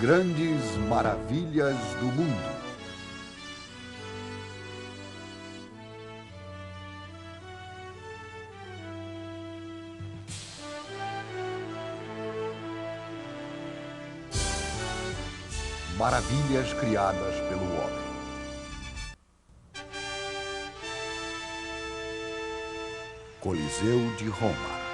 grandes maravilhas do mundo. Maravilhas criadas pelo homem. Coliseu de Roma.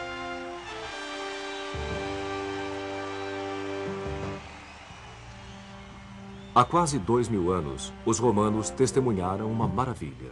Há quase 2000 anos, os romanos testemunharam uma maravilha.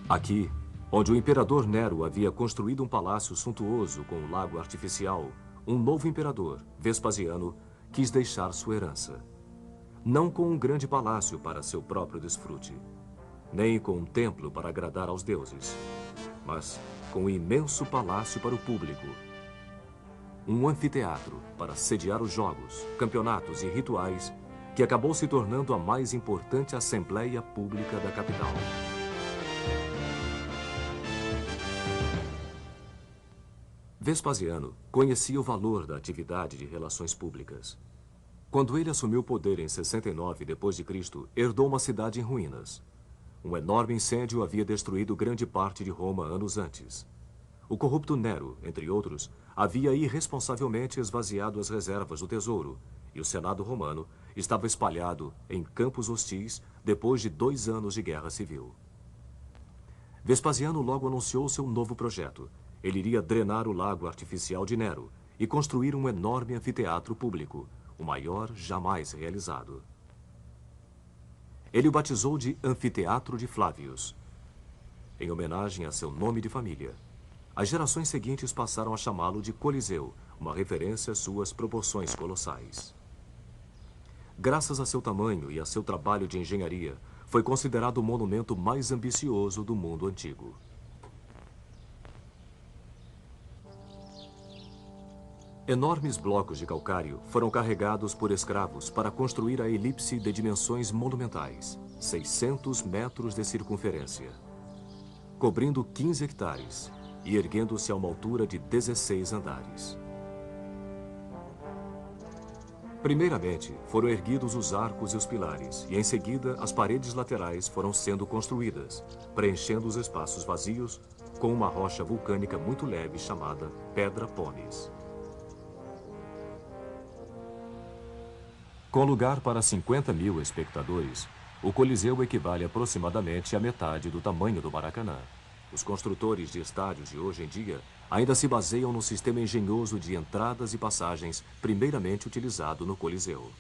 Aqui, onde o imperador Nero havia construído um palácio suntuoso com um lago artificial, um novo imperador, Vespasiano, quis deixar sua herança. Não com um grande palácio para seu próprio desfrute, nem com um templo para agradar aos deuses, mas com um imenso palácio para o público. Um anfiteatro para sediar os jogos, campeonatos e rituais que acabou se tornando a mais importante assembleia pública da capital. Vespasiano conhecia o valor da atividade de relações públicas. Quando ele assumiu o poder em 69 d.C., herdou uma cidade em ruínas. Um enorme incêndio havia destruído grande parte de Roma anos antes. O corrupto Nero, entre outros, havia irresponsavelmente esvaziado as reservas do tesouro, e o Senado romano estava espalhado em campos hostis depois de 2 anos de guerra civil. Vespasiano logo anunciou seu novo projeto. Ele iria drenar o lago artificial de Nero e construir um enorme anfiteatro público, o maior jamais realizado. Ele o batizou de Anfiteatro de Flávios, em homenagem a seu nome de família. As gerações seguintes passaram a chamá-lo de Coliseu, uma referência às suas proporções colossais. Graças a seu tamanho e a seu trabalho de engenharia, foi considerado o monumento mais ambicioso do mundo antigo. Enormes blocos de calcário foram carregados por escravos para construir a elipse de dimensões monumentais, 600 metros de circunferência, cobrindo 15 hectares e erguendo-se a uma altura de 16 andares. Primeiramente, foram erguidos os arcos e os pilares, e em seguida as paredes laterais foram sendo construídas, preenchendo os espaços vazios com uma rocha vulcânica muito leve chamada Pedra Pomes. Com lugar para 50.000 espectadores, o Coliseu equivale aproximadamente à metade do tamanho do Maracanã. Os construtores de estádios de hoje em dia ainda se baseiam no sistema engenhoso de entradas e passagens primeiramente utilizado no Coliseu.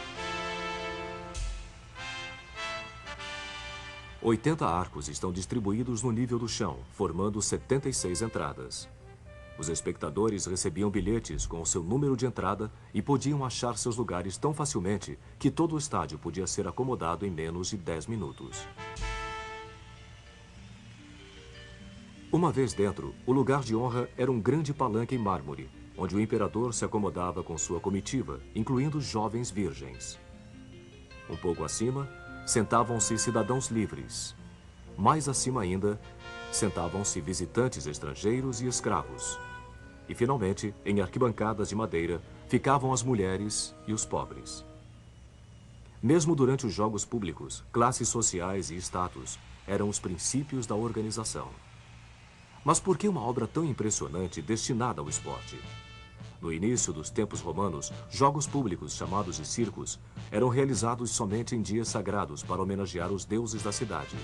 – 80 arcos estão distribuídos no nível do chão, formando 76 entradas. Os espectadores recebiam bilhetes com o seu número de entrada e podiam achar seus lugares tão facilmente que todo o estádio podia ser acomodado em menos de 10 minutos. Uma vez dentro, o lugar de honra era um grande palanque em mármore, onde o imperador se acomodava com sua comitiva, incluindo jovens virgens. Um pouco acima, sentavam-se cidadãos livres. Mais acima ainda, sentavam-se visitantes estrangeiros e escravos. E, finalmente, em arquibancadas de madeira, ficavam as mulheres e os pobres. Mesmo durante os jogos públicos, classes sociais e status eram os princípios da organização. Mas por que uma obra tão impressionante destinada ao esporte? No início dos tempos romanos, jogos públicos, chamados de circos, eram realizados somente em dias sagrados para homenagear os deuses da cidade.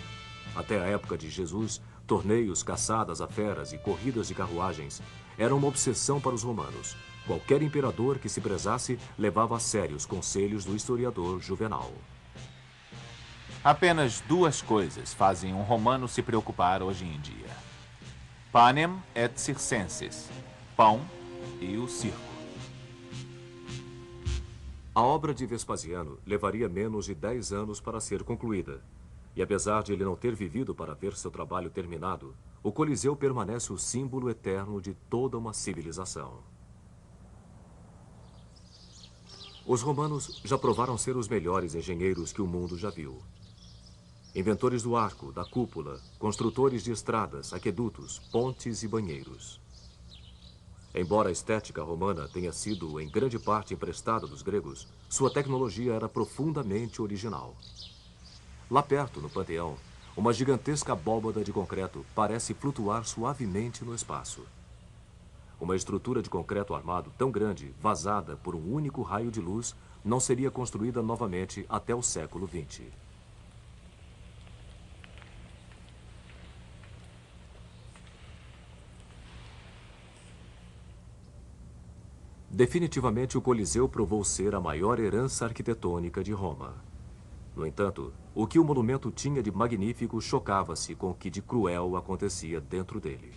Até a época de Jesus, torneios, caçadas a feras e corridas de carruagens eram uma obsessão para os romanos. Qualquer imperador que se prezasse levava a sério os conselhos do historiador Juvenal. Apenas 2 coisas fazem um romano se preocupar hoje em dia: panem et circenses, pão e o circo. A obra de Vespasiano levaria menos de 10 anos para ser concluída. E apesar de ele não ter vivido para ver seu trabalho terminado, o Coliseu permanece o símbolo eterno de toda uma civilização. Os romanos já provaram ser os melhores engenheiros que o mundo já viu. Inventores do arco, da cúpula, construtores de estradas, aquedutos, pontes e banheiros. Embora a estética romana tenha sido em grande parte emprestada dos gregos, sua tecnologia era profundamente original. Lá perto, no Panteão, uma gigantesca abóbada de concreto parece flutuar suavemente no espaço. Uma estrutura de concreto armado tão grande, vazada por um único raio de luz, não seria construída novamente até o século XX. Definitivamente, o Coliseu provou ser a maior herança arquitetônica de Roma. No entanto, o que o monumento tinha de magnífico chocava-se com o que de cruel acontecia dentro dele.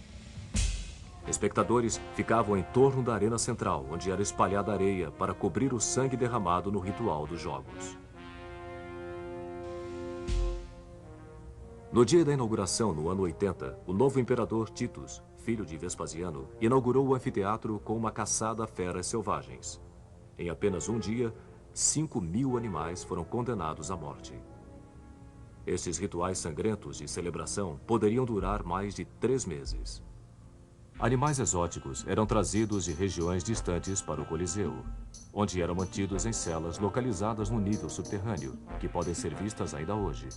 Espectadores ficavam em torno da arena central, onde era espalhada areia para cobrir o sangue derramado no ritual dos jogos. No dia da inauguração, no ano 80, o novo imperador Titus, filho de Vespasiano, inaugurou o anfiteatro com uma caçada a feras selvagens. Em apenas um dia, 5.000 animais foram condenados à morte. Estes rituais sangrentos de celebração poderiam durar mais de 3 meses. Animais exóticos eram trazidos de regiões distantes para o Coliseu, onde eram mantidos em celas localizadas no nível subterrâneo, que podem ser vistas ainda hoje.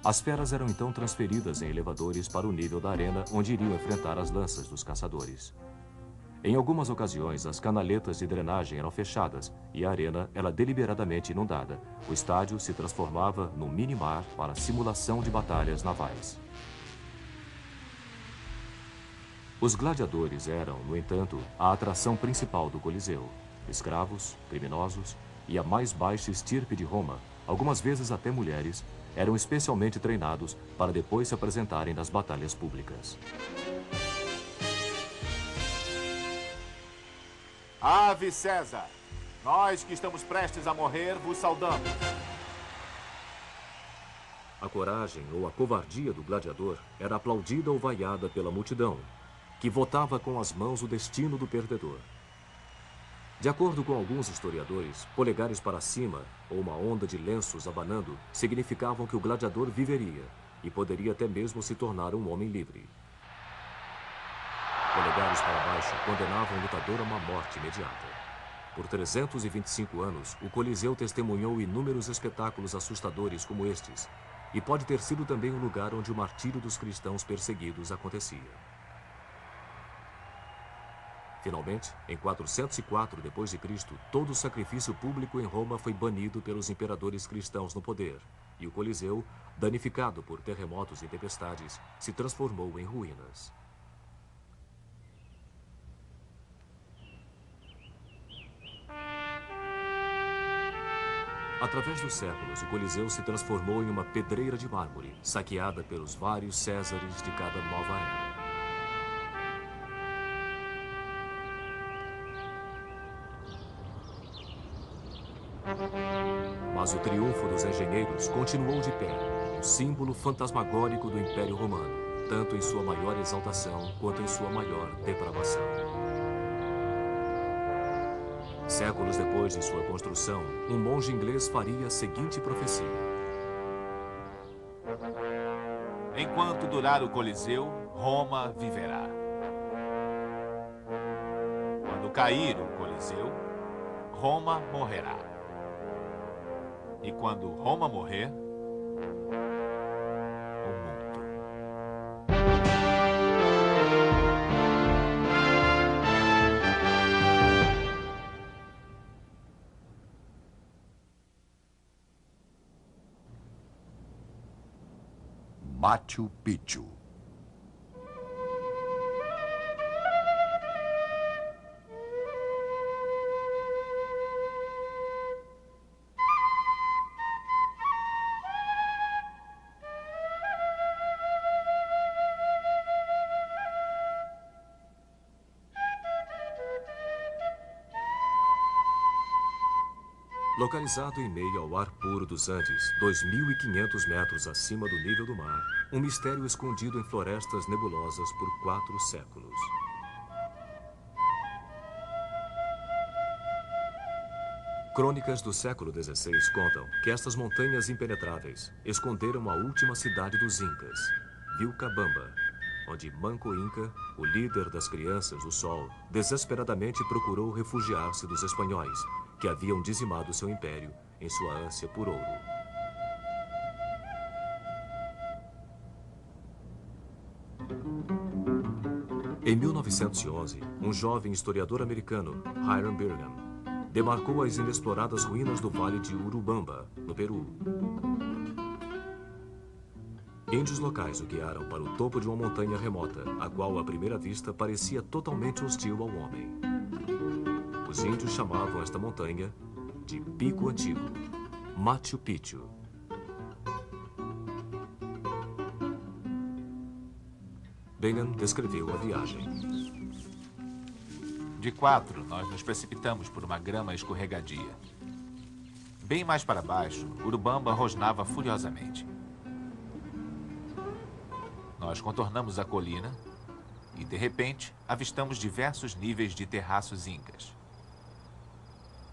As feras eram então transferidas em elevadores para o nível da arena, onde iriam enfrentar as lanças dos caçadores. Em algumas ocasiões, as canaletas de drenagem eram fechadas e a arena era deliberadamente inundada. O estádio se transformava num mini-mar para simulação de batalhas navais. Os gladiadores eram, no entanto, a atração principal do Coliseu. Escravos, criminosos e a mais baixa estirpe de Roma, algumas vezes até mulheres, eram especialmente treinados para depois se apresentarem nas batalhas públicas. Ave César! Nós que estamos prestes a morrer, vos saudamos. A coragem ou a covardia do gladiador era aplaudida ou vaiada pela multidão, que votava com as mãos o destino do perdedor. De acordo com alguns historiadores, polegares para cima ou uma onda de lenços abanando significavam que o gladiador viveria e poderia até mesmo se tornar um homem livre. Polegares para baixo condenavam o lutador a uma morte imediata. Por 325 anos, o Coliseu testemunhou inúmeros espetáculos assustadores como estes, e pode ter sido também o lugar onde o martírio dos cristãos perseguidos acontecia. Finalmente, em 404 d.C., todo o sacrifício público em Roma foi banido pelos imperadores cristãos no poder, e o Coliseu, danificado por terremotos e tempestades, se transformou em ruínas. Através dos séculos, o Coliseu se transformou em uma pedreira de mármore, saqueada pelos vários Césares de cada nova era. Mas o triunfo dos engenheiros continuou de pé, um símbolo fantasmagórico do Império Romano, tanto em sua maior exaltação quanto em sua maior depravação. Séculos depois de sua construção, um monge inglês faria a seguinte profecia: Enquanto durar o Coliseu, Roma viverá. Quando cair o Coliseu, Roma morrerá. E quando Roma morrer, o mundo. Machu Picchu. Localizado em meio ao ar puro dos Andes, 2.500 metros acima do nível do mar, um mistério escondido em florestas nebulosas por 4 séculos. Crônicas do século XVI contam que estas montanhas impenetráveis esconderam a última cidade dos Incas, Vilcabamba, onde Manco Inca, o líder das crianças do Sol, desesperadamente procurou refugiar-se dos espanhóis, que haviam dizimado seu império em sua ânsia por ouro. Em 1911, um jovem historiador americano, Hiram Bingham, demarcou as inexploradas ruínas do Vale de Urubamba, no Peru. Índios locais o guiaram para o topo de uma montanha remota, a qual, à primeira vista, parecia totalmente hostil ao homem. Os índios chamavam esta montanha de Pico Antigo, Machu Picchu. Bingham descreveu a viagem. De 4, nós nos precipitamos por uma grama escorregadia. Bem mais para baixo, Urubamba rosnava furiosamente. Nós contornamos a colina e, de repente, avistamos diversos níveis de terraços incas.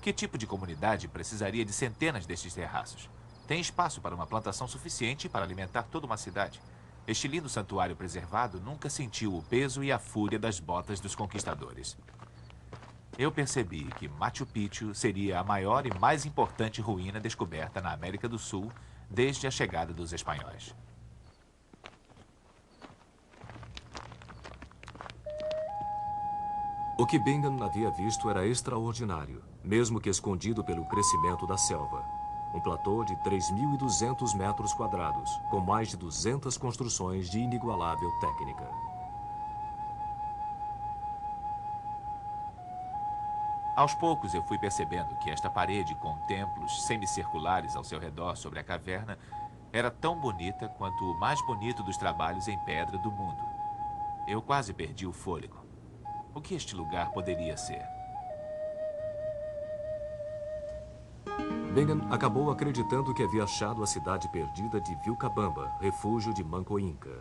Que tipo de comunidade precisaria de centenas destes terraços? Tem espaço para uma plantação suficiente para alimentar toda uma cidade. Este lindo santuário preservado nunca sentiu o peso e a fúria das botas dos conquistadores. Eu percebi que Machu Picchu seria a maior e mais importante ruína descoberta na América do Sul desde a chegada dos espanhóis. O que Bingham havia visto era extraordinário, mesmo que escondido pelo crescimento da selva. Um platô de 3.200 metros quadrados, com mais de 200 construções de inigualável técnica. Aos poucos eu fui percebendo que esta parede com templos semicirculares ao seu redor sobre a caverna era tão bonita quanto o mais bonito dos trabalhos em pedra do mundo. Eu quase perdi o fôlego. O que este lugar poderia ser? Bingham acabou acreditando que havia achado a cidade perdida de Vilcabamba, refúgio de Manco Inca.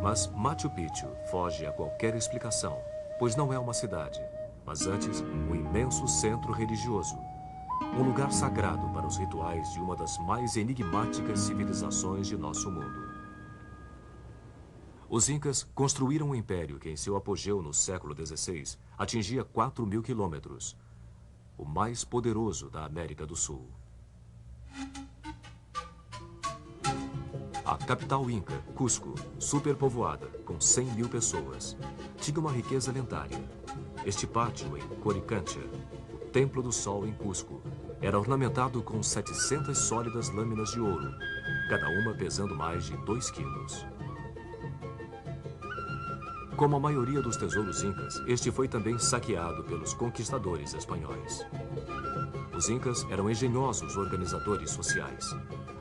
Mas Machu Picchu foge a qualquer explicação, pois não é uma cidade, mas antes um imenso centro religioso, um lugar sagrado para os rituais de uma das mais enigmáticas civilizações de nosso mundo. Os Incas construíram um império que, em seu apogeu no século XVI, atingia 4.000 quilômetros, o mais poderoso da América do Sul. A capital inca, Cusco, superpovoada, com 100.000 pessoas, tinha uma riqueza lendária. Este pátio em Coricancha, o Templo do Sol em Cusco, era ornamentado com 700 sólidas lâminas de ouro, cada uma pesando mais de 2 quilos. Como a maioria dos tesouros incas, este foi também saqueado pelos conquistadores espanhóis. Os incas eram engenhosos organizadores sociais.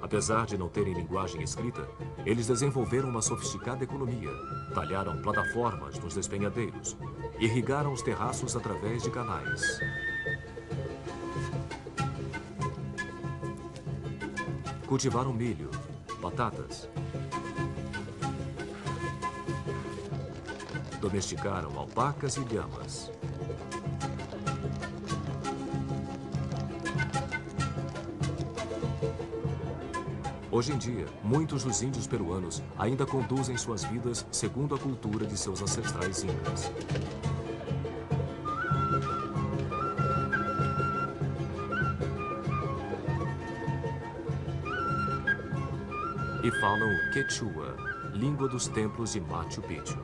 Apesar de não terem linguagem escrita, eles desenvolveram uma sofisticada economia, talharam plataformas nos despenhadeiros, irrigaram os terraços através de canais. Cultivaram milho, batatas. Domesticaram alpacas e lhamas. Hoje em dia, muitos dos índios peruanos ainda conduzem suas vidas segundo a cultura de seus ancestrais incas. E falam o Quechua, língua dos templos de Machu Picchu.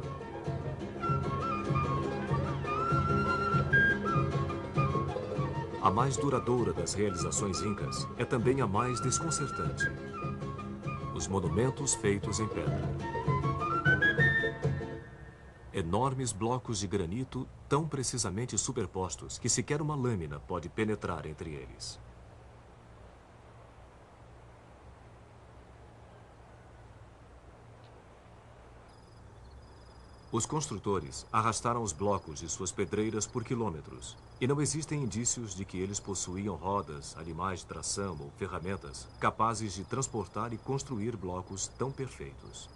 A mais duradoura das realizações incas é também a mais desconcertante. Os monumentos feitos em pedra. Enormes blocos de granito tão precisamente superpostos que sequer uma lâmina pode penetrar entre eles. Os construtores arrastaram os blocos de suas pedreiras por quilômetros, e não existem indícios de que eles possuíam rodas, animais de tração ou ferramentas capazes de transportar e construir blocos tão perfeitos.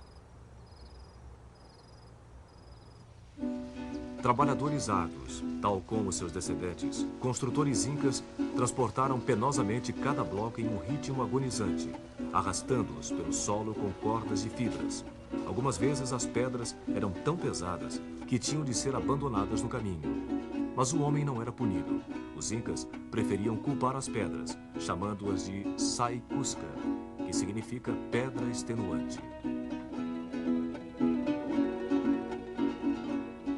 Trabalhadores árduos, tal como seus descendentes, construtores incas transportaram penosamente cada bloco em um ritmo agonizante, arrastando-os pelo solo com cordas de fibras. Algumas vezes as pedras eram tão pesadas que tinham de ser abandonadas no caminho. Mas o homem não era punido. Os incas preferiam culpar as pedras, chamando-as de sai cusca, que significa pedra extenuante.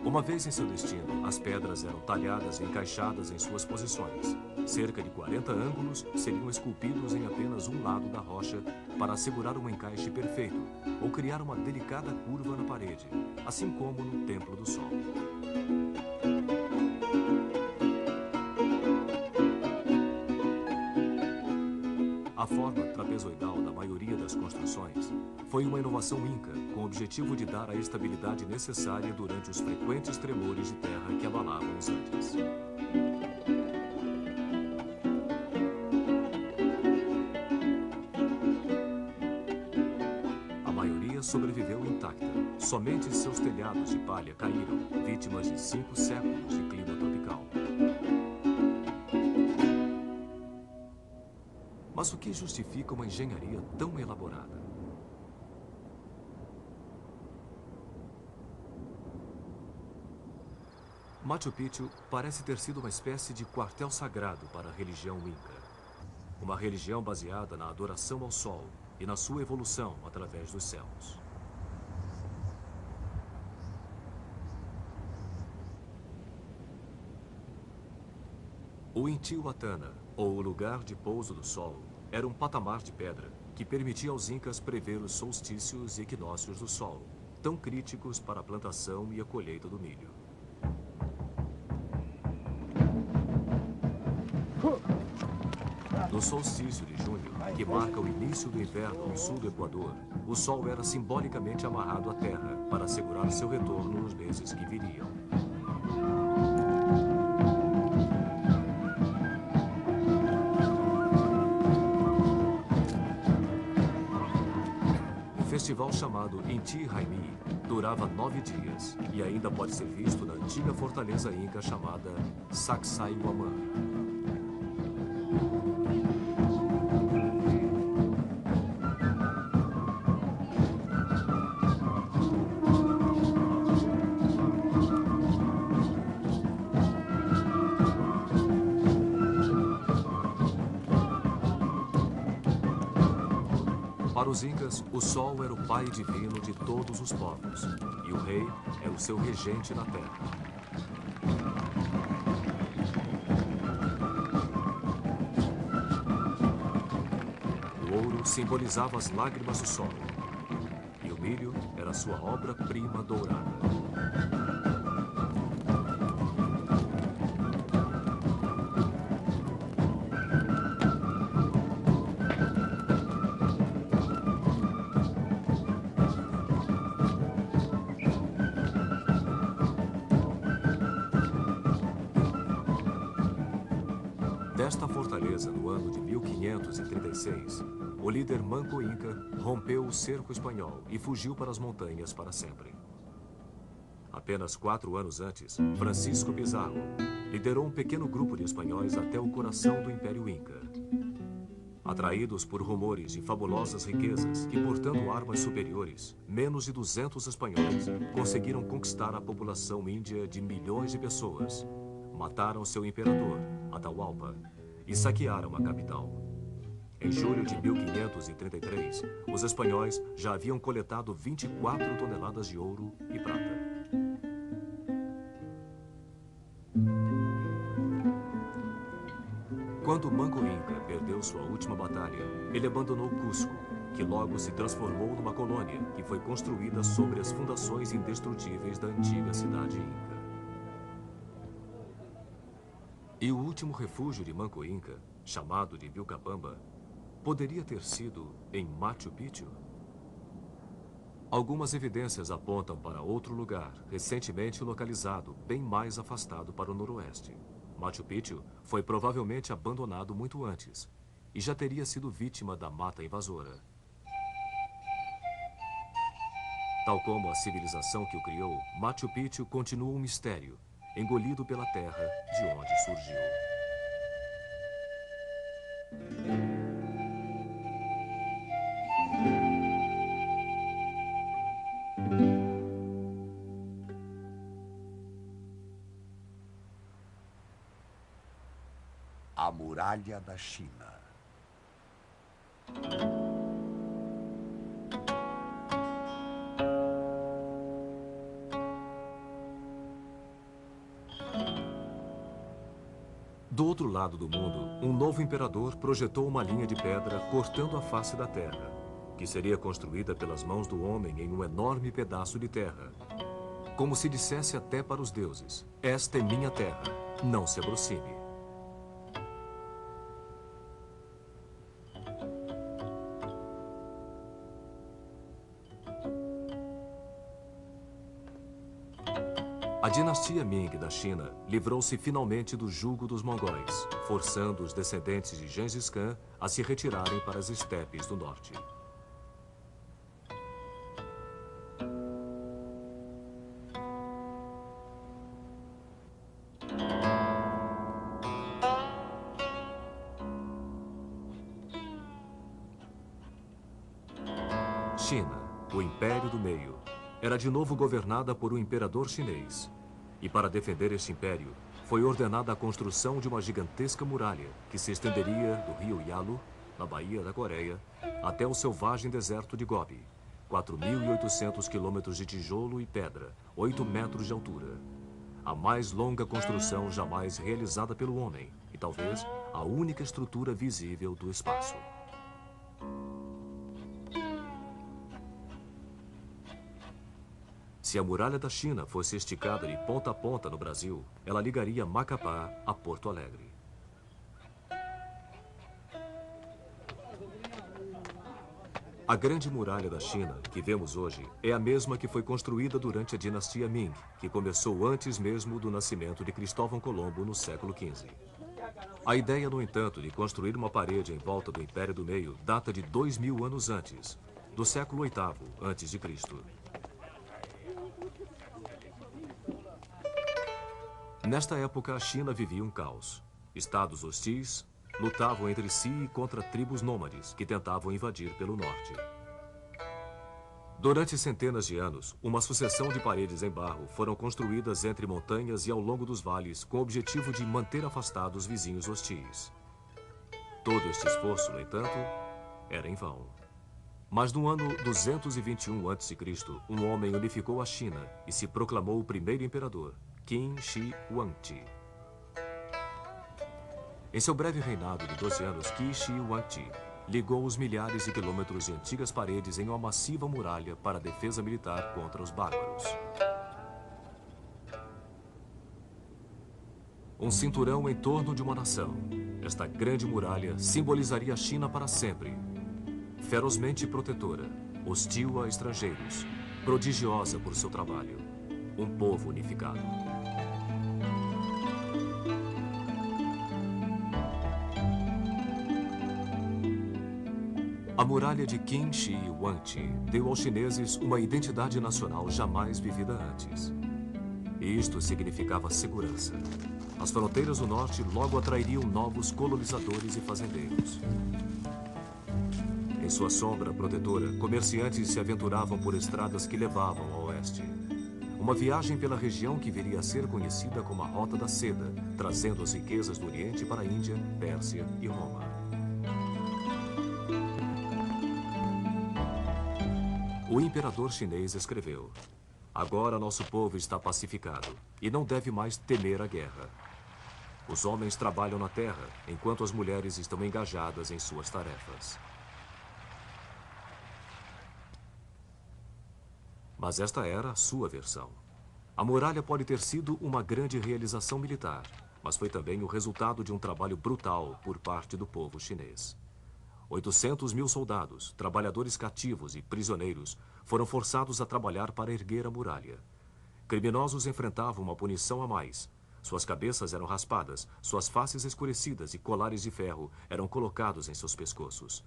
Uma vez em seu destino, as pedras eram talhadas e encaixadas em suas posições. Cerca de 40 ângulos seriam esculpidos em apenas um lado da rocha para assegurar um encaixe perfeito ou criar uma delicada curva na parede, assim como no Templo do Sol. A forma trapezoidal da maioria das construções foi uma inovação inca com o objetivo de dar a estabilidade necessária durante os frequentes tremores de terra que abalavam os Andes. A maioria sobreviveu intacta. Somente seus telhados de palha caíram, vítimas de 5 séculos de clima tropical. Mas o que justifica uma engenharia tão elaborada? Machu Picchu parece ter sido uma espécie de quartel sagrado para a religião Inca. Uma religião baseada na adoração ao sol e na sua evolução através dos céus. O Intihuatana, ou o lugar de pouso do sol, era um patamar de pedra que permitia aos incas prever os solstícios e equinócios do sol, tão críticos para a plantação e a colheita do milho. No solstício de junho, que marca o início do inverno no sul do Equador, o sol era simbolicamente amarrado à terra para assegurar seu retorno nos meses que viriam. O festival chamado Inti Raymi durava 9 dias e ainda pode ser visto na antiga fortaleza inca chamada Sacsayhuamán. Para os incas, o sol era o pai divino de todos os povos, e o rei é o seu regente na terra. O ouro simbolizava as lágrimas do sol, e o milho era sua obra-prima dourada. Desta fortaleza, no ano de 1536, o líder Manco Inca rompeu o cerco espanhol e fugiu para as montanhas para sempre. Apenas 4 anos antes, Francisco Pizarro liderou um pequeno grupo de espanhóis até o coração do Império Inca. Atraídos por rumores de fabulosas riquezas e portando armas superiores, menos de 200 espanhóis conseguiram conquistar a população índia de milhões de pessoas. Mataram seu imperador, Atahualpa, e saquearam a capital. Em julho de 1533, os espanhóis já haviam coletado 24 toneladas de ouro e prata. Quando Manco Inca perdeu sua última batalha, ele abandonou Cusco, que logo se transformou numa colônia que foi construída sobre as fundações indestrutíveis da antiga cidade Inca. E o último refúgio de Manco Inca, chamado de Vilcabamba, poderia ter sido em Machu Picchu? Algumas evidências apontam para outro lugar, recentemente localizado, bem mais afastado para o noroeste. Machu Picchu foi provavelmente abandonado muito antes e já teria sido vítima da mata invasora. Tal como a civilização que o criou, Machu Picchu continua um mistério, engolido pela terra de onde surgiu. A Muralha da China. Do outro lado do mundo, um novo imperador projetou uma linha de pedra cortando a face da terra, que seria construída pelas mãos do homem em um enorme pedaço de terra. Como se dissesse até para os deuses: esta é minha terra, não se aproxime. A dinastia Ming da China livrou-se finalmente do jugo dos mongóis, forçando os descendentes de Gengis Khan a se retirarem para as estepes do norte. China, o Império do Meio, era de novo governada por um imperador chinês. E para defender este império, foi ordenada a construção de uma gigantesca muralha que se estenderia do rio Yalu, na Baía da Coreia, até o selvagem deserto de Gobi. 4.800 quilômetros de tijolo e pedra, 8 metros de altura. A mais longa construção jamais realizada pelo homem e talvez a única estrutura visível do espaço. Se a muralha da China fosse esticada de ponta a ponta no Brasil, ela ligaria Macapá a Porto Alegre. A Grande Muralha da China, que vemos hoje, é a mesma que foi construída durante a dinastia Ming, que começou antes mesmo do nascimento de Cristóvão Colombo no século XV. A ideia, no entanto, de construir uma parede em volta do Império do Meio data de 2.000 anos antes, do século VIII a.C. Nesta época, a China vivia um caos. Estados hostis lutavam entre si e contra tribos nômades que tentavam invadir pelo norte. Durante centenas de anos, uma sucessão de paredes em barro foram construídas entre montanhas e ao longo dos vales com o objetivo de manter afastados os vizinhos hostis. Todo este esforço, no entanto, era em vão. Mas no ano 221 a.C., um homem unificou a China e se proclamou o primeiro imperador, Qin Shi Huangdi. Em seu breve reinado de 12 anos, Qin Shi Huangdi ligou os milhares de quilômetros de antigas paredes em uma massiva muralha para a defesa militar contra os bárbaros. Um cinturão em torno de uma nação. Esta grande muralha simbolizaria a China para sempre. Ferozmente protetora, hostil a estrangeiros, prodigiosa por seu trabalho. Um povo unificado. A muralha de Qin Shi Huangdi deu aos chineses uma identidade nacional jamais vivida antes. E isto significava segurança. As fronteiras do norte logo atrairiam novos colonizadores e fazendeiros. Em sua sombra protetora, comerciantes se aventuravam por estradas que levavam ao oeste. Uma viagem pela região que viria a ser conhecida como a Rota da Seda, trazendo as riquezas do Oriente para a Índia, Pérsia e Roma. O imperador chinês escreveu: agora nosso povo está pacificado e não deve mais temer a guerra. Os homens trabalham na terra, enquanto as mulheres estão engajadas em suas tarefas. Mas esta era a sua versão. A muralha pode ter sido uma grande realização militar, mas foi também o resultado de um trabalho brutal por parte do povo chinês. 800.000 soldados, trabalhadores cativos e prisioneiros foram forçados a trabalhar para erguer a muralha. Criminosos enfrentavam uma punição a mais. Suas cabeças eram raspadas, suas faces escurecidas e colares de ferro eram colocados em seus pescoços.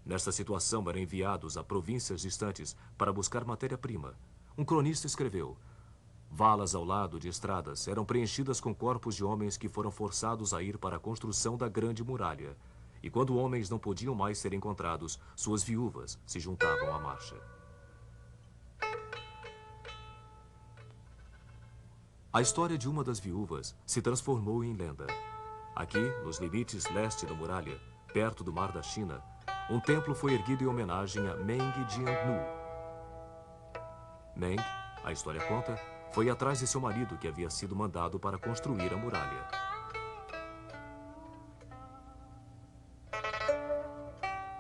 Nesta situação, eram enviados a províncias distantes para buscar matéria-prima. Um cronista escreveu: valas ao lado de estradas eram preenchidas com corpos de homens que foram forçados a ir para a construção da grande muralha. E quando homens não podiam mais ser encontrados, suas viúvas se juntavam à marcha. A história de uma das viúvas se transformou em lenda. Aqui, nos limites leste da muralha, perto do Mar da China, um templo foi erguido em homenagem a Meng Jiannu. Meng, a história conta, foi atrás de seu marido que havia sido mandado para construir a muralha.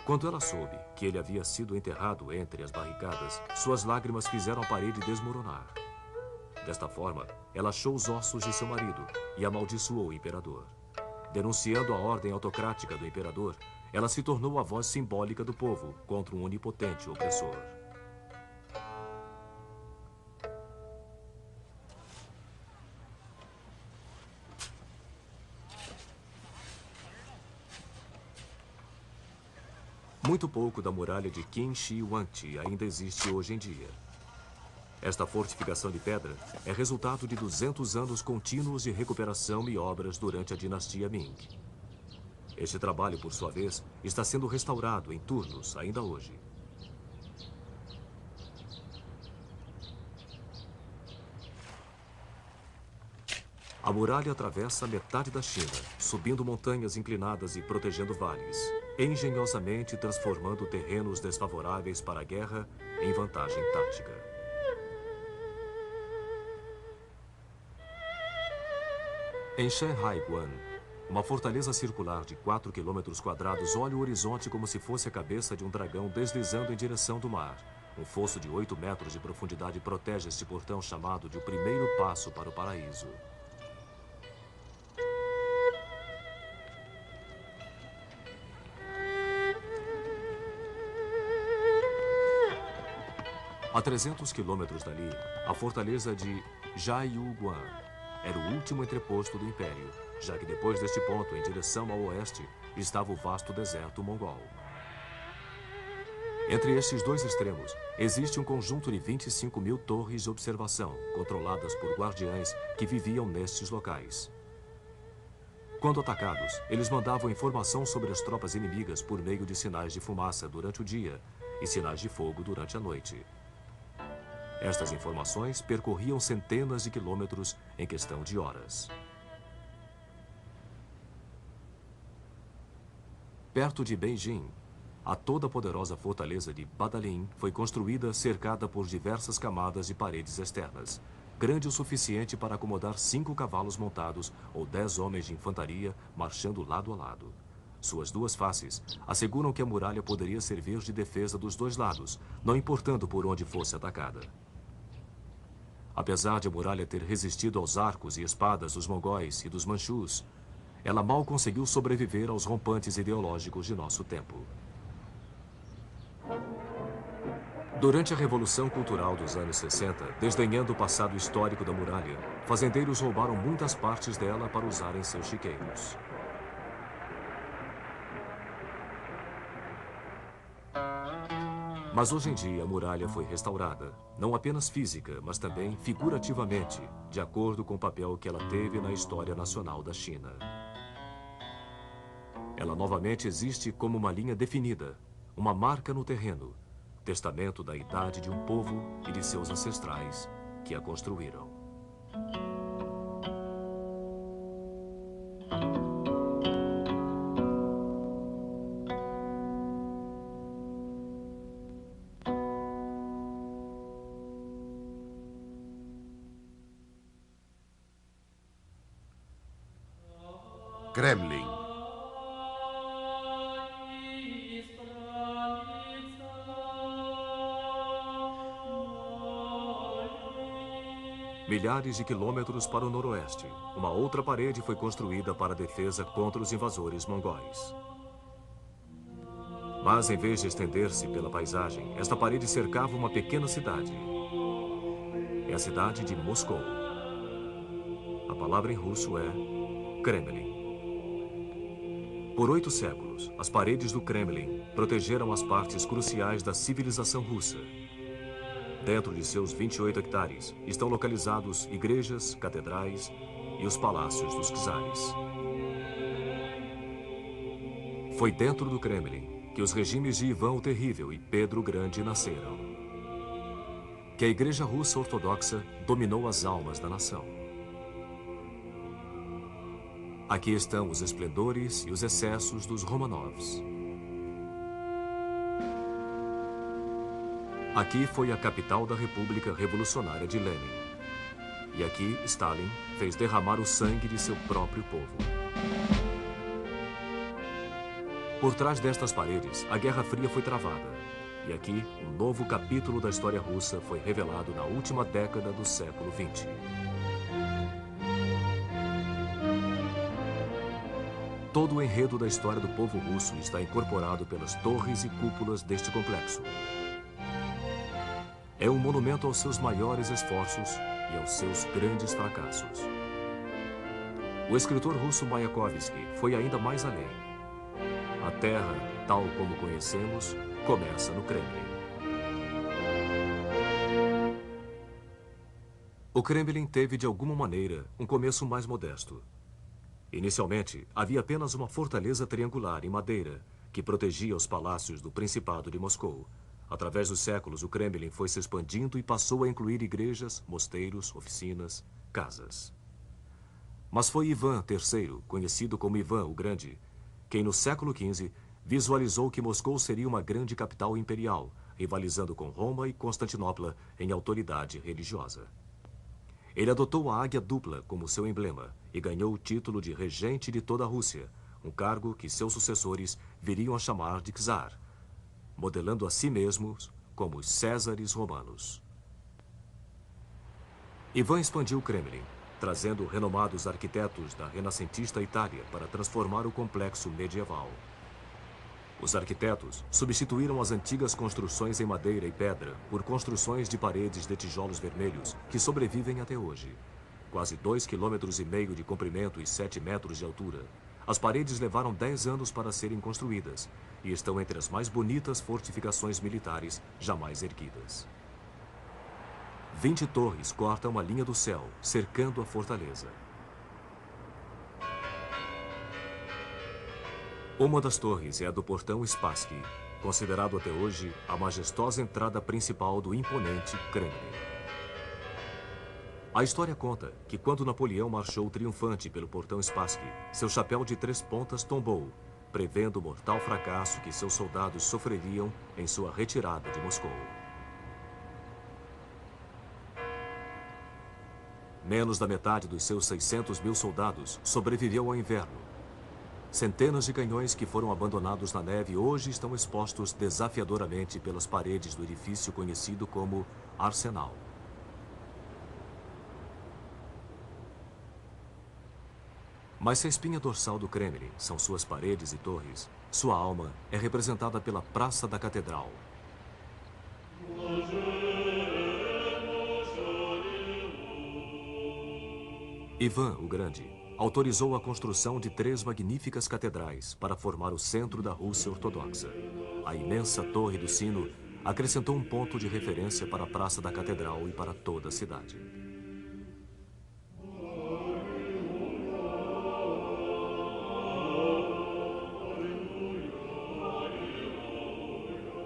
Quando ela soube que ele havia sido enterrado entre as barricadas, suas lágrimas fizeram a parede desmoronar. Desta forma, ela achou os ossos de seu marido e amaldiçoou o imperador. Denunciando a ordem autocrática do imperador, ela se tornou a voz simbólica do povo contra um onipotente opressor. Muito pouco da muralha de Qin Shi Huangdi ainda existe hoje em dia. Esta fortificação de pedra é resultado de 200 anos contínuos de recuperação e obras durante a dinastia Ming. Este trabalho, por sua vez, está sendo restaurado em turnos ainda hoje. A muralha atravessa metade da China, subindo montanhas inclinadas e protegendo vales, engenhosamente transformando terrenos desfavoráveis para a guerra em vantagem tática. Em Shanhaiguan, uma fortaleza circular de 4 quilômetros quadrados olha o horizonte como se fosse a cabeça de um dragão deslizando em direção do mar. Um fosso de 8 metros de profundidade protege este portão chamado de o primeiro passo para o paraíso. A 300 quilômetros dali, a fortaleza de Jiayuguan era o último entreposto do Império, já que depois deste ponto, em direção ao oeste, estava o vasto deserto mongol. Entre estes dois extremos, existe um conjunto de 25.000 torres de observação, controladas por guardiães que viviam nestes locais. Quando atacados, eles mandavam informação sobre as tropas inimigas por meio de sinais de fumaça durante o dia e sinais de fogo durante a noite. Estas informações percorriam centenas de quilômetros em questão de horas. Perto de Beijing, a toda poderosa fortaleza de Badalin foi construída cercada por diversas camadas de paredes externas, grande o suficiente para acomodar 5 cavalos montados ou 10 homens de infantaria marchando lado a lado. Suas duas faces asseguram que a muralha poderia servir de defesa dos dois lados, não importando por onde fosse atacada. Apesar de a muralha ter resistido aos arcos e espadas dos mongóis e dos manchus, ela mal conseguiu sobreviver aos rompantes ideológicos de nosso tempo. Durante a Revolução Cultural dos anos 60, desdenhando o passado histórico da muralha, fazendeiros roubaram muitas partes dela para usar em seus chiqueiros. Mas hoje em dia a muralha foi restaurada, não apenas física, mas também figurativamente, de acordo com o papel que ela teve na história nacional da China. Ela novamente existe como uma linha definida, uma marca no terreno, testamento da idade de um povo e de seus ancestrais que a construíram. Kremlin. Milhares de quilômetros para o noroeste, uma outra parede foi construída para a defesa contra os invasores mongóis. Mas, em vez de estender-se pela paisagem, esta parede cercava uma pequena cidade. É a cidade de Moscou. A palavra em russo é Kremlin. Por 8 séculos, as paredes do Kremlin protegeram as partes cruciais da civilização russa. Dentro de seus 28 hectares estão localizados igrejas, catedrais e os palácios dos czares. Foi dentro do Kremlin que os regimes de Ivan o Terrível e Pedro o Grande nasceram. Que a Igreja Russa Ortodoxa dominou as almas da nação. Aqui estão os esplendores e os excessos dos Romanovs. Aqui foi a capital da República Revolucionária de Lenin. E aqui Stalin fez derramar o sangue de seu próprio povo. Por trás destas paredes, a Guerra Fria foi travada. E aqui, um novo capítulo da história russa foi revelado na última década do século XX. Todo o enredo da história do povo russo está incorporado pelas torres e cúpulas deste complexo. É um monumento aos seus maiores esforços e aos seus grandes fracassos. O escritor russo Mayakovsky foi ainda mais além. A Terra, tal como conhecemos, começa no Kremlin. O Kremlin teve, de alguma maneira, um começo mais modesto. Inicialmente, havia apenas uma fortaleza triangular em madeira que protegia os palácios do Principado de Moscou. Através dos séculos, o Kremlin foi se expandindo e passou a incluir igrejas, mosteiros, oficinas, casas. Mas foi Ivan III, conhecido como Ivan o Grande, quem no século XV visualizou que Moscou seria uma grande capital imperial, rivalizando com Roma e Constantinopla em autoridade religiosa. Ele adotou a águia dupla como seu emblema e ganhou o título de regente de toda a Rússia, um cargo que seus sucessores viriam a chamar de czar, modelando a si mesmos como os Césares romanos. Ivan expandiu o Kremlin, trazendo renomados arquitetos da renascentista Itália para transformar o complexo medieval. Os arquitetos substituíram as antigas construções em madeira e pedra por construções de paredes de tijolos vermelhos que sobrevivem até hoje. Quase 2,5 km de comprimento e 7 metros de altura. As paredes levaram 10 anos para serem construídas e estão entre as mais bonitas fortificações militares jamais erguidas. 20 torres cortam a linha do céu, cercando a fortaleza. Uma das torres é a do portão Spassky, considerado até hoje a majestosa entrada principal do imponente Kremlin. A história conta que quando Napoleão marchou triunfante pelo portão Spassky, seu chapéu de 3 pontas tombou, prevendo o mortal fracasso que seus soldados sofreriam em sua retirada de Moscou. Menos da metade dos seus 600 mil soldados sobreviveu ao inverno. Centenas de canhões que foram abandonados na neve hoje estão expostos desafiadoramente pelas paredes do edifício conhecido como Arsenal. Mas se a espinha dorsal do Kremlin são suas paredes e torres, sua alma é representada pela Praça da Catedral. Ivan o Grande autorizou a construção de 3 magníficas catedrais para formar o centro da Rússia Ortodoxa. A imensa Torre do Sino acrescentou um ponto de referência para a Praça da Catedral e para toda a cidade.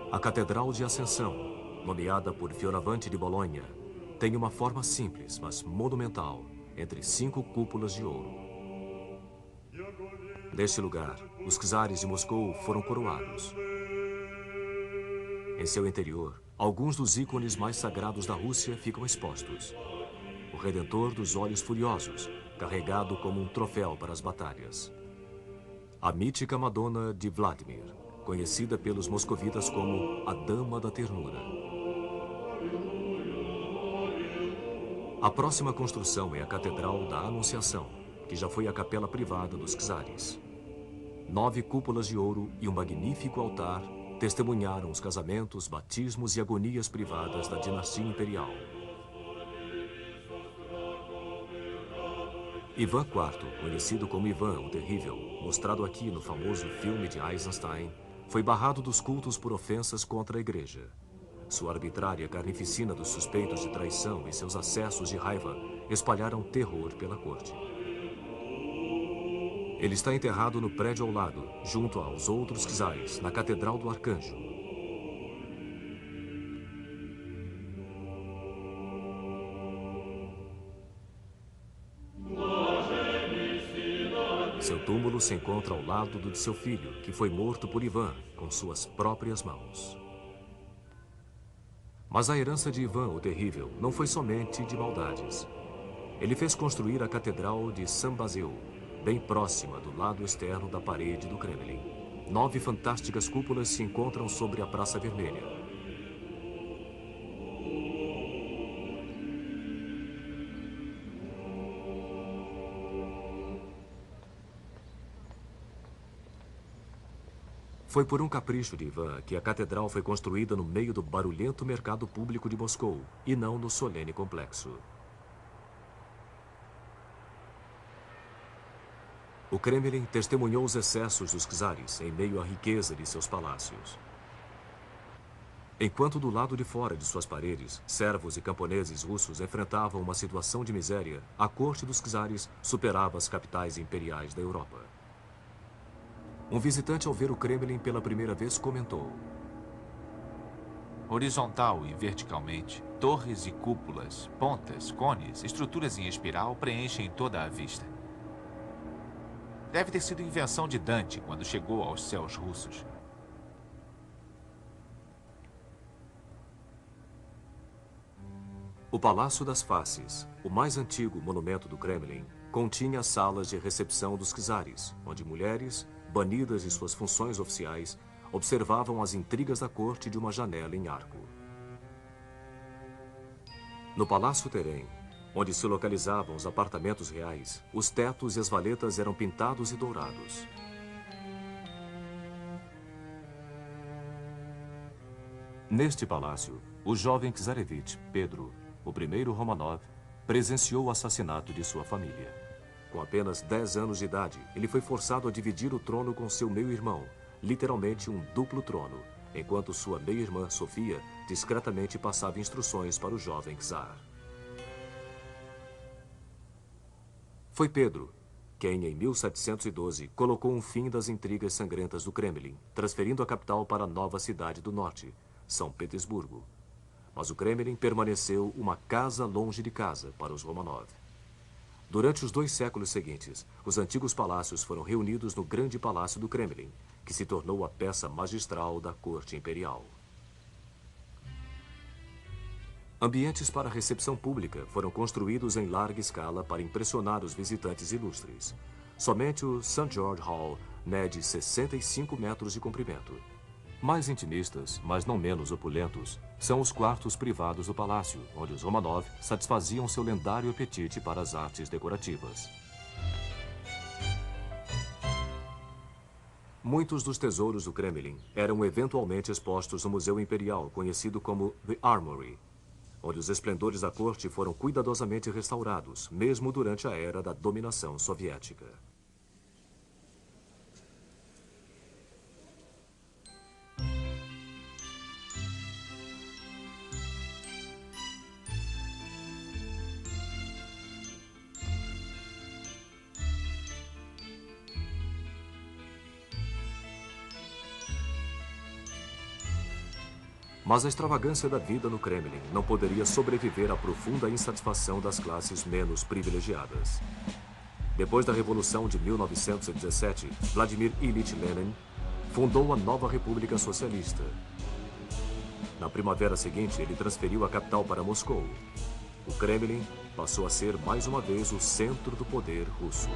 A Catedral de Ascensão, nomeada por Fioravante de Bolonha, tem uma forma simples, mas monumental, entre 5 cúpulas de ouro. Neste lugar, os czares de Moscou foram coroados. Em seu interior, alguns dos ícones mais sagrados da Rússia ficam expostos. O Redentor dos Olhos Furiosos, carregado como um troféu para as batalhas. A mítica Madonna de Vladimir, conhecida pelos moscovitas como a Dama da Ternura. A próxima construção é a Catedral da Anunciação, que já foi a capela privada dos czares. 9 cúpulas de ouro e um magnífico altar testemunharam os casamentos, batismos e agonias privadas da dinastia imperial. Ivan IV, conhecido como Ivan o Terrível, mostrado aqui no famoso filme de Eisenstein, foi barrado dos cultos por ofensas contra a igreja. Sua arbitrária carnificina dos suspeitos de traição e seus acessos de raiva espalharam terror pela corte. Ele está enterrado no prédio ao lado, junto aos outros czares, na Catedral do Arcanjo. Seu túmulo se encontra ao lado do de seu filho, que foi morto por Ivan com suas próprias mãos. Mas a herança de Ivan o Terrível não foi somente de maldades. Ele fez construir a Catedral de San Basil, bem próxima do lado externo da parede do Kremlin. 9 fantásticas cúpulas se encontram sobre a Praça Vermelha. Foi por um capricho de Ivan que a catedral foi construída no meio do barulhento mercado público de Moscou, e não no solene complexo. O Kremlin testemunhou os excessos dos czares em meio à riqueza de seus palácios. Enquanto do lado de fora de suas paredes, servos e camponeses russos enfrentavam uma situação de miséria, a corte dos czares superava as capitais imperiais da Europa. Um visitante, ao ver o Kremlin pela primeira vez, comentou: horizontal e verticalmente, torres e cúpulas, pontas, cones, estruturas em espiral preenchem toda a vista. Deve ter sido invenção de Dante quando chegou aos céus russos. O Palácio das Faces, o mais antigo monumento do Kremlin, continha as salas de recepção dos czares, onde mulheres, banidas de suas funções oficiais, observavam as intrigas da corte de uma janela em arco. No Palácio Terem, onde se localizavam os apartamentos reais, os tetos e as valetas eram pintados e dourados. Neste palácio, o jovem czarevich Pedro, o primeiro Romanov, presenciou o assassinato de sua família. Com apenas 10 anos de idade, ele foi forçado a dividir o trono com seu meio-irmão, literalmente um duplo trono, enquanto sua meia-irmã, Sofia, discretamente passava instruções para o jovem czar. Foi Pedro quem, em 1712, colocou um fim das intrigas sangrentas do Kremlin, transferindo a capital para a nova cidade do norte, São Petersburgo. Mas o Kremlin permaneceu uma casa longe de casa para os Romanov. Durante os 2 séculos seguintes, os antigos palácios foram reunidos no Grande Palácio do Kremlin, que se tornou a peça magistral da corte imperial. Ambientes para recepção pública foram construídos em larga escala para impressionar os visitantes ilustres. Somente o St. George Hall mede 65 metros de comprimento. Mais intimistas, mas não menos opulentos, são os quartos privados do palácio, onde os Romanov satisfaziam seu lendário apetite para as artes decorativas. Muitos dos tesouros do Kremlin eram eventualmente expostos no Museu Imperial, conhecido como The Armory, onde os esplendores da corte foram cuidadosamente restaurados, mesmo durante a era da dominação soviética. Mas a extravagância da vida no Kremlin não poderia sobreviver à profunda insatisfação das classes menos privilegiadas. Depois da Revolução de 1917, Vladimir Ilyich Lenin fundou a nova República Socialista. Na primavera seguinte, ele transferiu a capital para Moscou. O Kremlin passou a ser mais uma vez o centro do poder russo.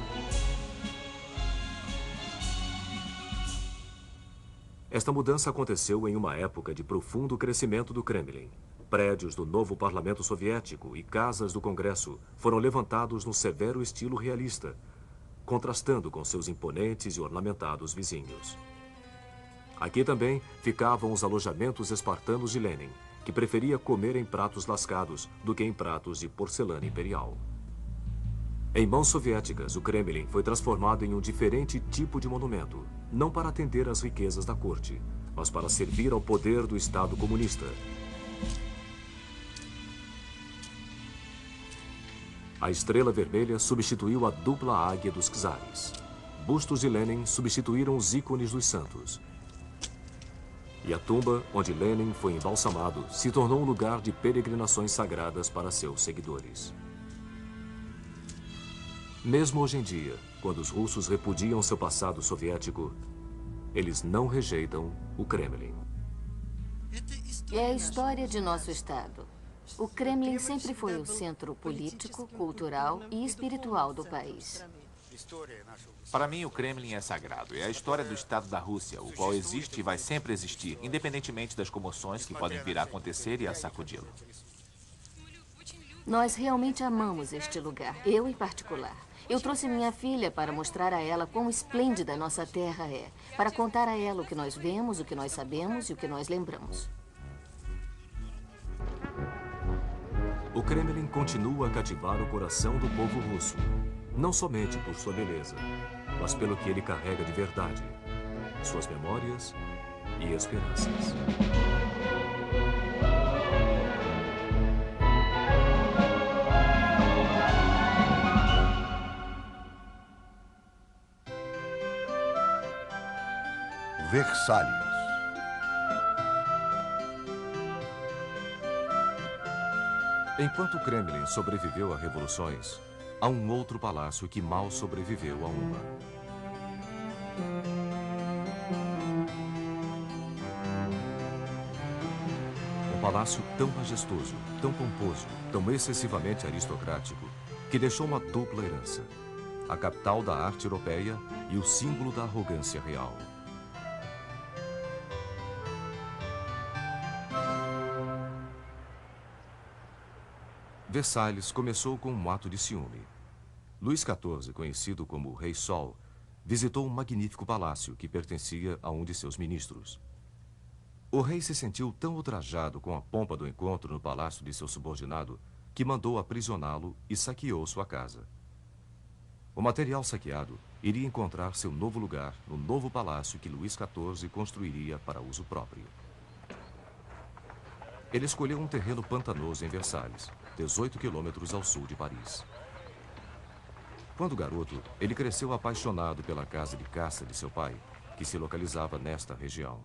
Esta mudança aconteceu em uma época de profundo crescimento do Kremlin. Prédios do novo parlamento soviético e casas do Congresso foram levantados no severo estilo realista, contrastando com seus imponentes e ornamentados vizinhos. Aqui também ficavam os alojamentos espartanos de Lenin, que preferia comer em pratos lascados do que em pratos de porcelana imperial. Em mãos soviéticas, o Kremlin foi transformado em um diferente tipo de monumento, não para atender às riquezas da corte, mas para servir ao poder do Estado comunista. A estrela vermelha substituiu a dupla águia dos czares. Bustos de Lenin substituíram os ícones dos santos. E a tumba onde Lenin foi embalsamado se tornou um lugar de peregrinações sagradas para seus seguidores. Mesmo hoje em dia, quando os russos repudiam seu passado soviético, eles não rejeitam o Kremlin. É a história de nosso Estado. O Kremlin sempre foi o centro político, cultural e espiritual do país. Para mim, o Kremlin é sagrado. É a história do Estado da Rússia, o qual existe e vai sempre existir, independentemente das comoções que podem vir a acontecer e a sacudi-lo. Nós realmente amamos este lugar, eu em particular. Eu trouxe minha filha para mostrar a ela quão esplêndida nossa terra é, para contar a ela o que nós vemos, o que nós sabemos e o que nós lembramos. O Kremlin continua a cativar o coração do povo russo, não somente por sua beleza, mas pelo que ele carrega de verdade, suas memórias e esperanças. Versalhes. Enquanto o Kremlin sobreviveu a revoluções, há um outro palácio que mal sobreviveu a uma. Um palácio tão majestoso, tão pomposo, tão excessivamente aristocrático, que deixou uma dupla herança: a capital da arte europeia e o símbolo da arrogância real. Versalhes começou com um ato de ciúme. Luís XIV, conhecido como o Rei Sol, visitou um magnífico palácio que pertencia a um de seus ministros. O rei se sentiu tão ultrajado com a pompa do encontro no palácio de seu subordinado que mandou aprisioná-lo e saqueou sua casa. O material saqueado iria encontrar seu novo lugar no novo palácio que Luís XIV construiria para uso próprio. Ele escolheu um terreno pantanoso em Versalhes, 18 quilômetros ao sul de Paris. Quando garoto, ele cresceu apaixonado pela casa de caça de seu pai, que se localizava nesta região.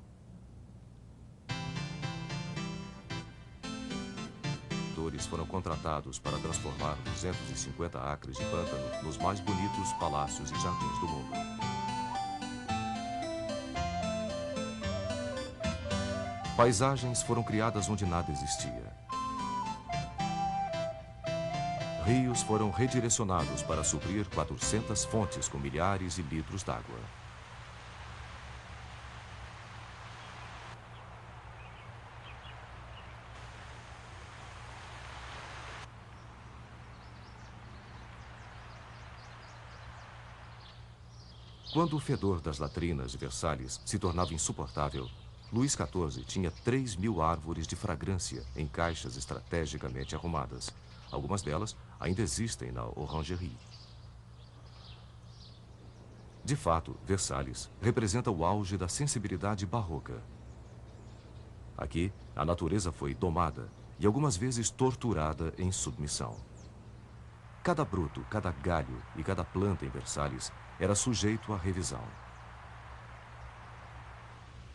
Foram contratados para transformar 250 acres de pântano nos mais bonitos palácios e jardins do mundo. Paisagens foram criadas onde nada existia. Rios foram redirecionados para suprir 400 fontes com milhares de litros d'água. Quando o fedor das latrinas de Versalhes se tornava insuportável, Luís XIV tinha 3.000 árvores de fragrância em caixas estrategicamente arrumadas. Algumas delas ainda existem na Orangerie. De fato, Versalhes representa o auge da sensibilidade barroca. Aqui, a natureza foi domada e algumas vezes torturada em submissão. Cada broto, cada galho e cada planta em Versalhes era sujeito à revisão.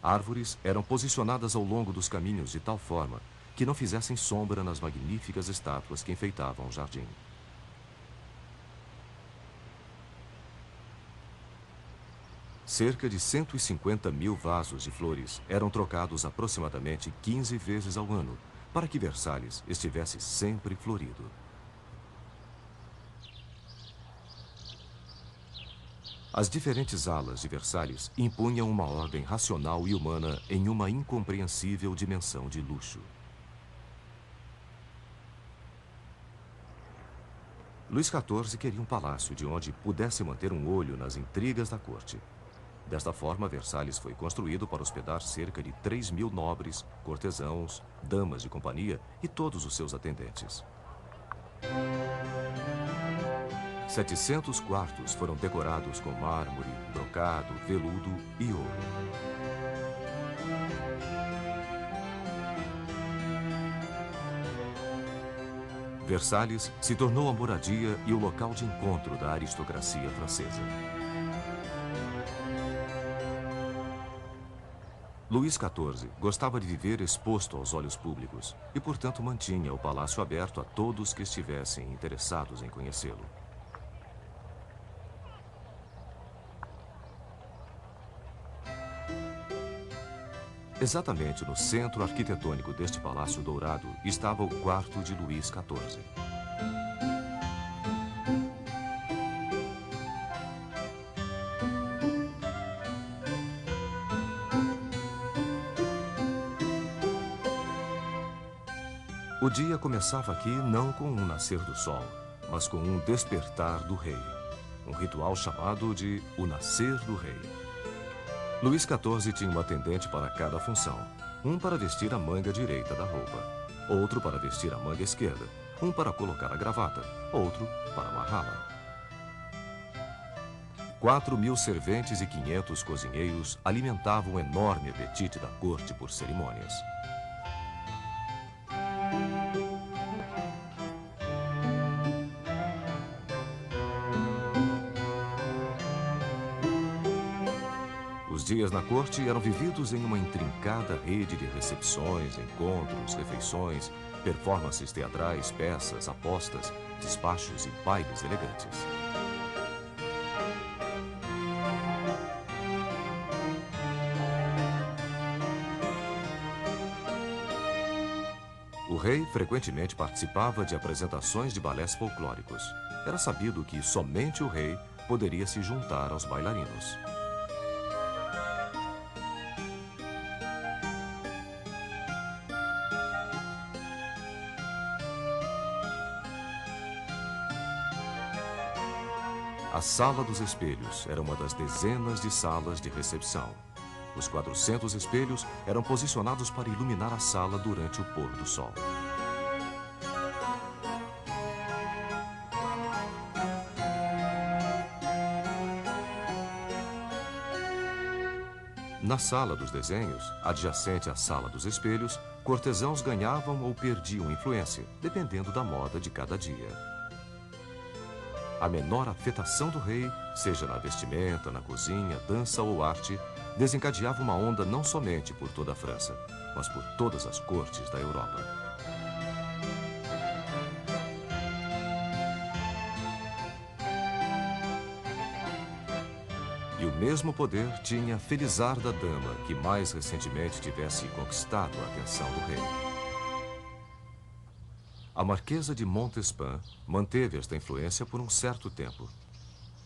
Árvores eram posicionadas ao longo dos caminhos de tal forma que não fizessem sombra nas magníficas estátuas que enfeitavam o jardim. Cerca de 150.000 vasos de flores eram trocados aproximadamente 15 vezes ao ano para que Versalhes estivesse sempre florido. As diferentes alas de Versalhes impunham uma ordem racional e humana em uma incompreensível dimensão de luxo. Luís XIV queria um palácio de onde pudesse manter um olho nas intrigas da corte. Desta forma, Versalhes foi construído para hospedar cerca de 3.000 nobres, cortesãos, damas de companhia e todos os seus atendentes. 700 quartos foram decorados com mármore, brocado, veludo e ouro. Versalhes se tornou a moradia e o local de encontro da aristocracia francesa. Luís XIV gostava de viver exposto aos olhos públicos e, portanto, mantinha o palácio aberto a todos que estivessem interessados em conhecê-lo. Exatamente no centro arquitetônico deste palácio dourado estava o quarto de Luís XIV. O dia começava aqui não com um nascer do sol, mas com um despertar do rei. Um ritual chamado de o nascer do rei. Luís XIV tinha um atendente para cada função. Um para vestir a manga direita da roupa, outro para vestir a manga esquerda, um para colocar a gravata, outro para amarrá-la. 4.000 serventes e 500 cozinheiros alimentavam o enorme apetite da corte por cerimônias. Os dias na corte eram vividos em uma intrincada rede de recepções, encontros, refeições, performances teatrais, peças, apostas, despachos e bailes elegantes. O rei frequentemente participava de apresentações de balés folclóricos. Era sabido que somente o rei poderia se juntar aos bailarinos. A Sala dos Espelhos era uma das dezenas de salas de recepção. Os 400 espelhos eram posicionados para iluminar a sala durante o pôr do sol. Na Sala dos Desenhos, adjacente à Sala dos Espelhos, cortesãos ganhavam ou perdiam influência, dependendo da moda de cada dia. A menor afetação do rei, seja na vestimenta, na cozinha, dança ou arte, desencadeava uma onda não somente por toda a França, mas por todas as cortes da Europa. E o mesmo poder tinha Felizarda Dama, que mais recentemente tivesse conquistado a atenção do rei. A Marquesa de Montespan manteve esta influência por um certo tempo.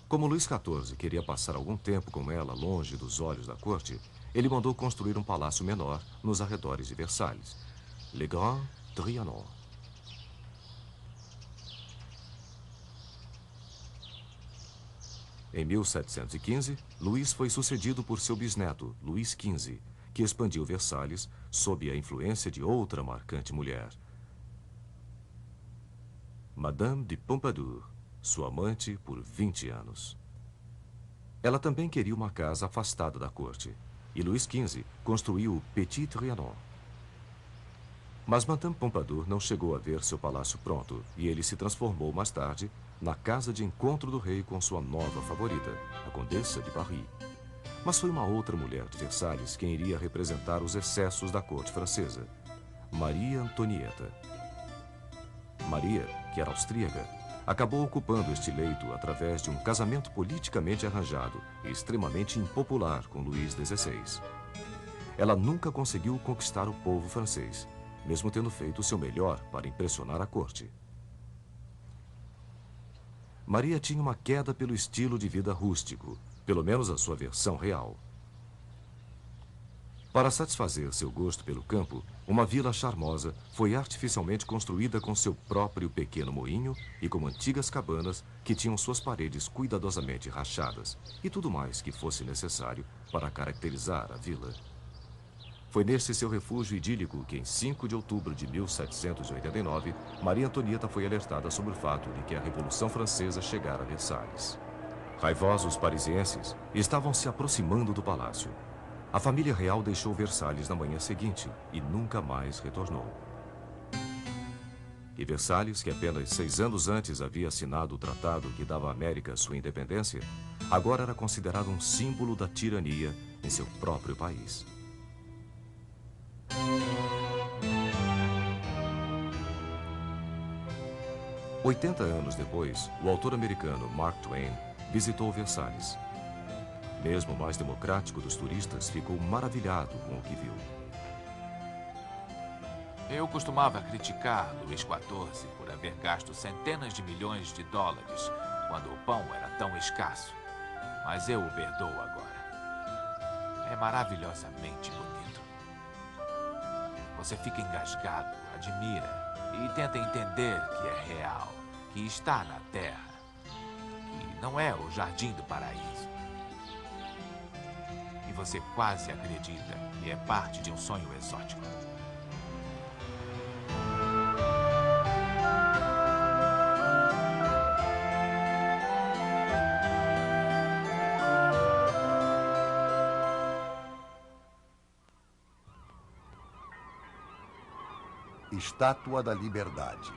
Como Luís XIV queria passar algum tempo com ela longe dos olhos da corte, ele mandou construir um palácio menor nos arredores de Versalhes, Le Grand Trianon. Em 1715, Luís foi sucedido por seu bisneto, Luís XV, que expandiu Versalhes sob a influência de outra marcante mulher, Madame de Pompadour, sua amante por 20 anos. Ela também queria uma casa afastada da corte, e Luís XV construiu o Petit Trianon. Mas Madame Pompadour não chegou a ver seu palácio pronto, e ele se transformou mais tarde na casa de encontro do rei com sua nova favorita, a Condessa de Paris. Mas foi uma outra mulher de Versalhes quem iria representar os excessos da corte francesa, Maria Antonieta. Maria, que era austríaca, acabou ocupando este leito através de um casamento politicamente arranjado e extremamente impopular com Luís XVI. Ela nunca conseguiu conquistar o povo francês, mesmo tendo feito o seu melhor para impressionar a corte. Maria tinha uma queda pelo estilo de vida rústico, pelo menos a sua versão real. Para satisfazer seu gosto pelo campo, uma vila charmosa foi artificialmente construída com seu próprio pequeno moinho e com antigas cabanas que tinham suas paredes cuidadosamente rachadas e tudo mais que fosse necessário para caracterizar a vila. Foi neste seu refúgio idílico que, em 5 de outubro de 1789, Maria Antonieta foi alertada sobre o fato de que a Revolução Francesa chegara a Versalhes. Raivosos parisienses estavam se aproximando do palácio. A família real deixou Versalhes na manhã seguinte e nunca mais retornou. E Versalhes, que apenas 6 anos antes havia assinado o tratado que dava à América sua independência, agora era considerado um símbolo da tirania em seu próprio país. "80 anos depois, o autor americano Mark Twain visitou Versalhes. Mesmo o mais democrático dos turistas ficou maravilhado com o que viu. Eu costumava criticar Luís XIV por haver gasto centenas de milhões de dólares quando o pão era tão escasso. Mas eu o perdoo agora. É maravilhosamente bonito. Você fica engasgado, admira e tenta entender que é real, que está na Terra, que não é o jardim do paraíso. E você quase acredita que é parte de um sonho exótico. Estátua da Liberdade.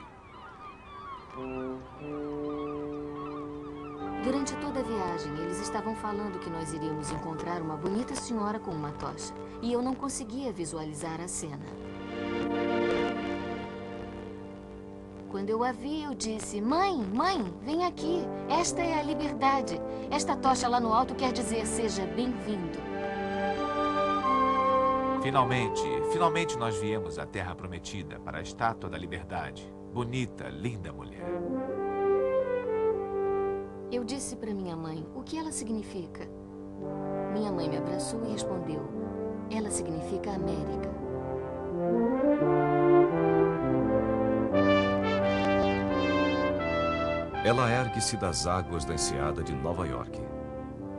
Durante toda a viagem, eles estavam falando que nós iríamos encontrar uma bonita senhora com uma tocha. E eu não conseguia visualizar a cena. Quando eu a vi, eu disse: Mãe, mãe, vem aqui. Esta é a liberdade. Esta tocha lá no alto quer dizer seja bem-vindo. Finalmente nós viemos à Terra Prometida para a Estátua da Liberdade. Bonita, linda mulher. Eu disse para minha mãe o que ela significa. Minha mãe me abraçou e respondeu: ela significa América. Ela ergue-se das águas da enseada de Nova York.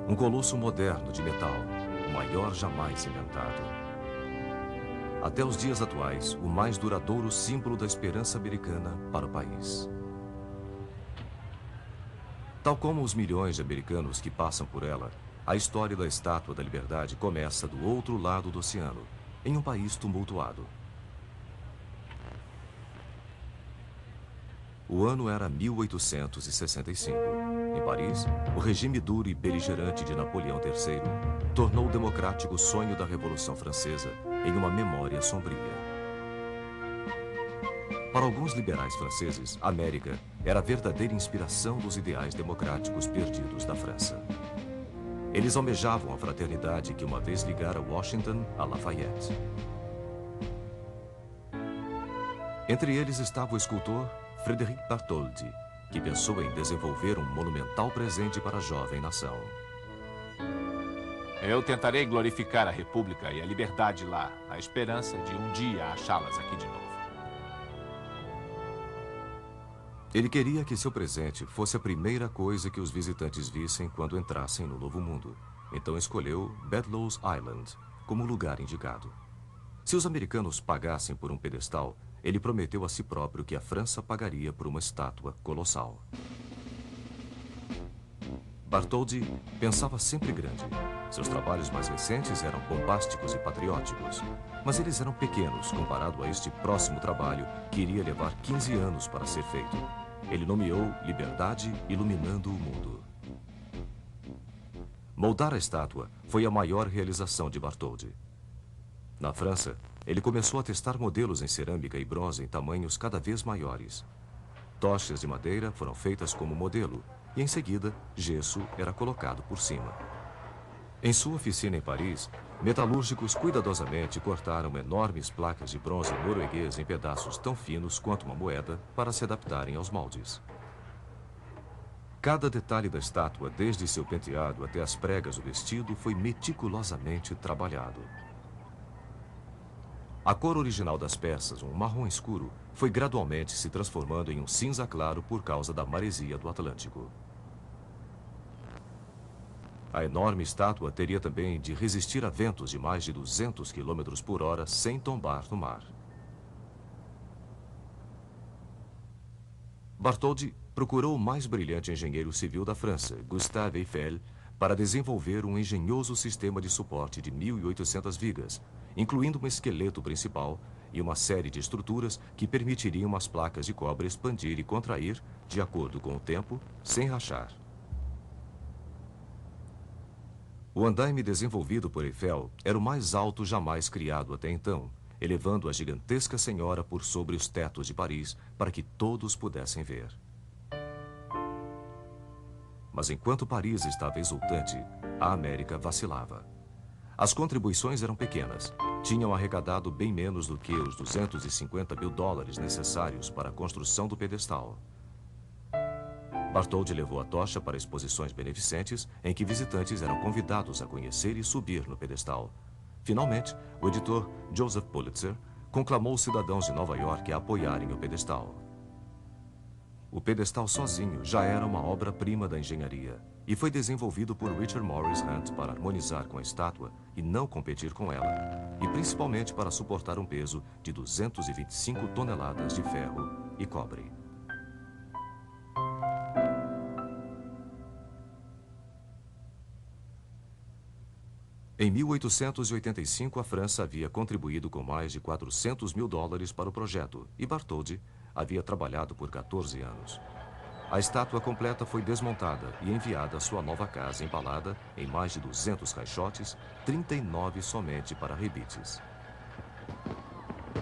Um colosso moderno de metal, o maior jamais inventado. Até os dias atuais, o mais duradouro símbolo da esperança americana para o país. Tal como os milhões de americanos que passam por ela, a história da Estátua da Liberdade começa do outro lado do oceano, em um país tumultuado. O ano era 1865. Em Paris, o regime duro e beligerante de Napoleão III tornou o democrático sonho da Revolução Francesa em uma memória sombria. Para alguns liberais franceses, a América era a verdadeira inspiração dos ideais democráticos perdidos da França. Eles almejavam a fraternidade que uma vez ligara Washington a Lafayette. Entre eles estava o escultor Frédéric Bartholdi, que pensou em desenvolver um monumental presente para a jovem nação. Eu tentarei glorificar a República e a liberdade lá, na esperança de um dia achá-las aqui de novo. Ele queria que seu presente fosse a primeira coisa que os visitantes vissem quando entrassem no Novo Mundo. Então escolheu Bedloe's Island como lugar indicado. Se os americanos pagassem por um pedestal, ele prometeu a si próprio que a França pagaria por uma estátua colossal. Bartholdi pensava sempre grande. Seus trabalhos mais recentes eram bombásticos e patrióticos, mas eles eram pequenos comparado a este próximo trabalho que iria levar 15 anos para ser feito. Ele nomeou Liberdade Iluminando o Mundo. Moldar a estátua foi a maior realização de Bartholdi. Na França, ele começou a testar modelos em cerâmica e bronze em tamanhos cada vez maiores. Tochas de madeira foram feitas como modelo e, em seguida, gesso era colocado por cima. Em sua oficina em Paris, metalúrgicos cuidadosamente cortaram enormes placas de bronze norueguês em pedaços tão finos quanto uma moeda para se adaptarem aos moldes. Cada detalhe da estátua, desde seu penteado até as pregas do vestido, foi meticulosamente trabalhado. A cor original das peças, um marrom escuro, foi gradualmente se transformando em um cinza claro por causa da maresia do Atlântico. A enorme estátua teria também de resistir a ventos de mais de 200 km por hora sem tombar no mar. Bartholdi procurou o mais brilhante engenheiro civil da França, Gustave Eiffel, para desenvolver um engenhoso sistema de suporte de 1.800 vigas, incluindo um esqueleto principal e uma série de estruturas que permitiriam as placas de cobre expandir e contrair, de acordo com o tempo, sem rachar. O andaime desenvolvido por Eiffel era o mais alto jamais criado até então, elevando a gigantesca senhora por sobre os tetos de Paris para que todos pudessem ver. Mas enquanto Paris estava exultante, a América vacilava. As contribuições eram pequenas. Tinham arrecadado bem menos do que os 250 mil dólares necessários para a construção do pedestal. Bartholdi levou a tocha para exposições beneficentes em que visitantes eram convidados a conhecer e subir no pedestal. Finalmente, o editor Joseph Pulitzer conclamou os cidadãos de Nova York a apoiarem o pedestal. O pedestal sozinho já era uma obra-prima da engenharia e foi desenvolvido por Richard Morris Hunt para harmonizar com a estátua e não competir com ela, e principalmente para suportar um peso de 225 toneladas de ferro e cobre. Em 1885, a França havia contribuído com mais de 400 mil dólares para o projeto e Bartholdi havia trabalhado por 14 anos. A estátua completa foi desmontada e enviada à sua nova casa embalada em mais de 200 caixotes, 39 somente para rebites.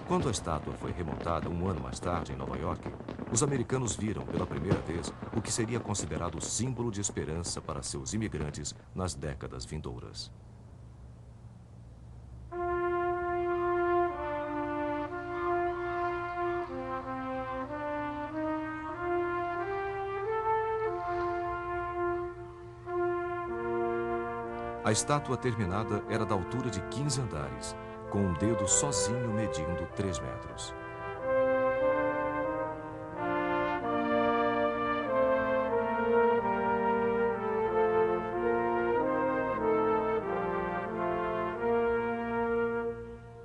Quando a estátua foi remontada um ano mais tarde em Nova York, os americanos viram pela primeira vez o que seria considerado símbolo de esperança para seus imigrantes nas décadas vindouras. A estátua terminada era da altura de 15 andares, com um dedo sozinho medindo 3 metros.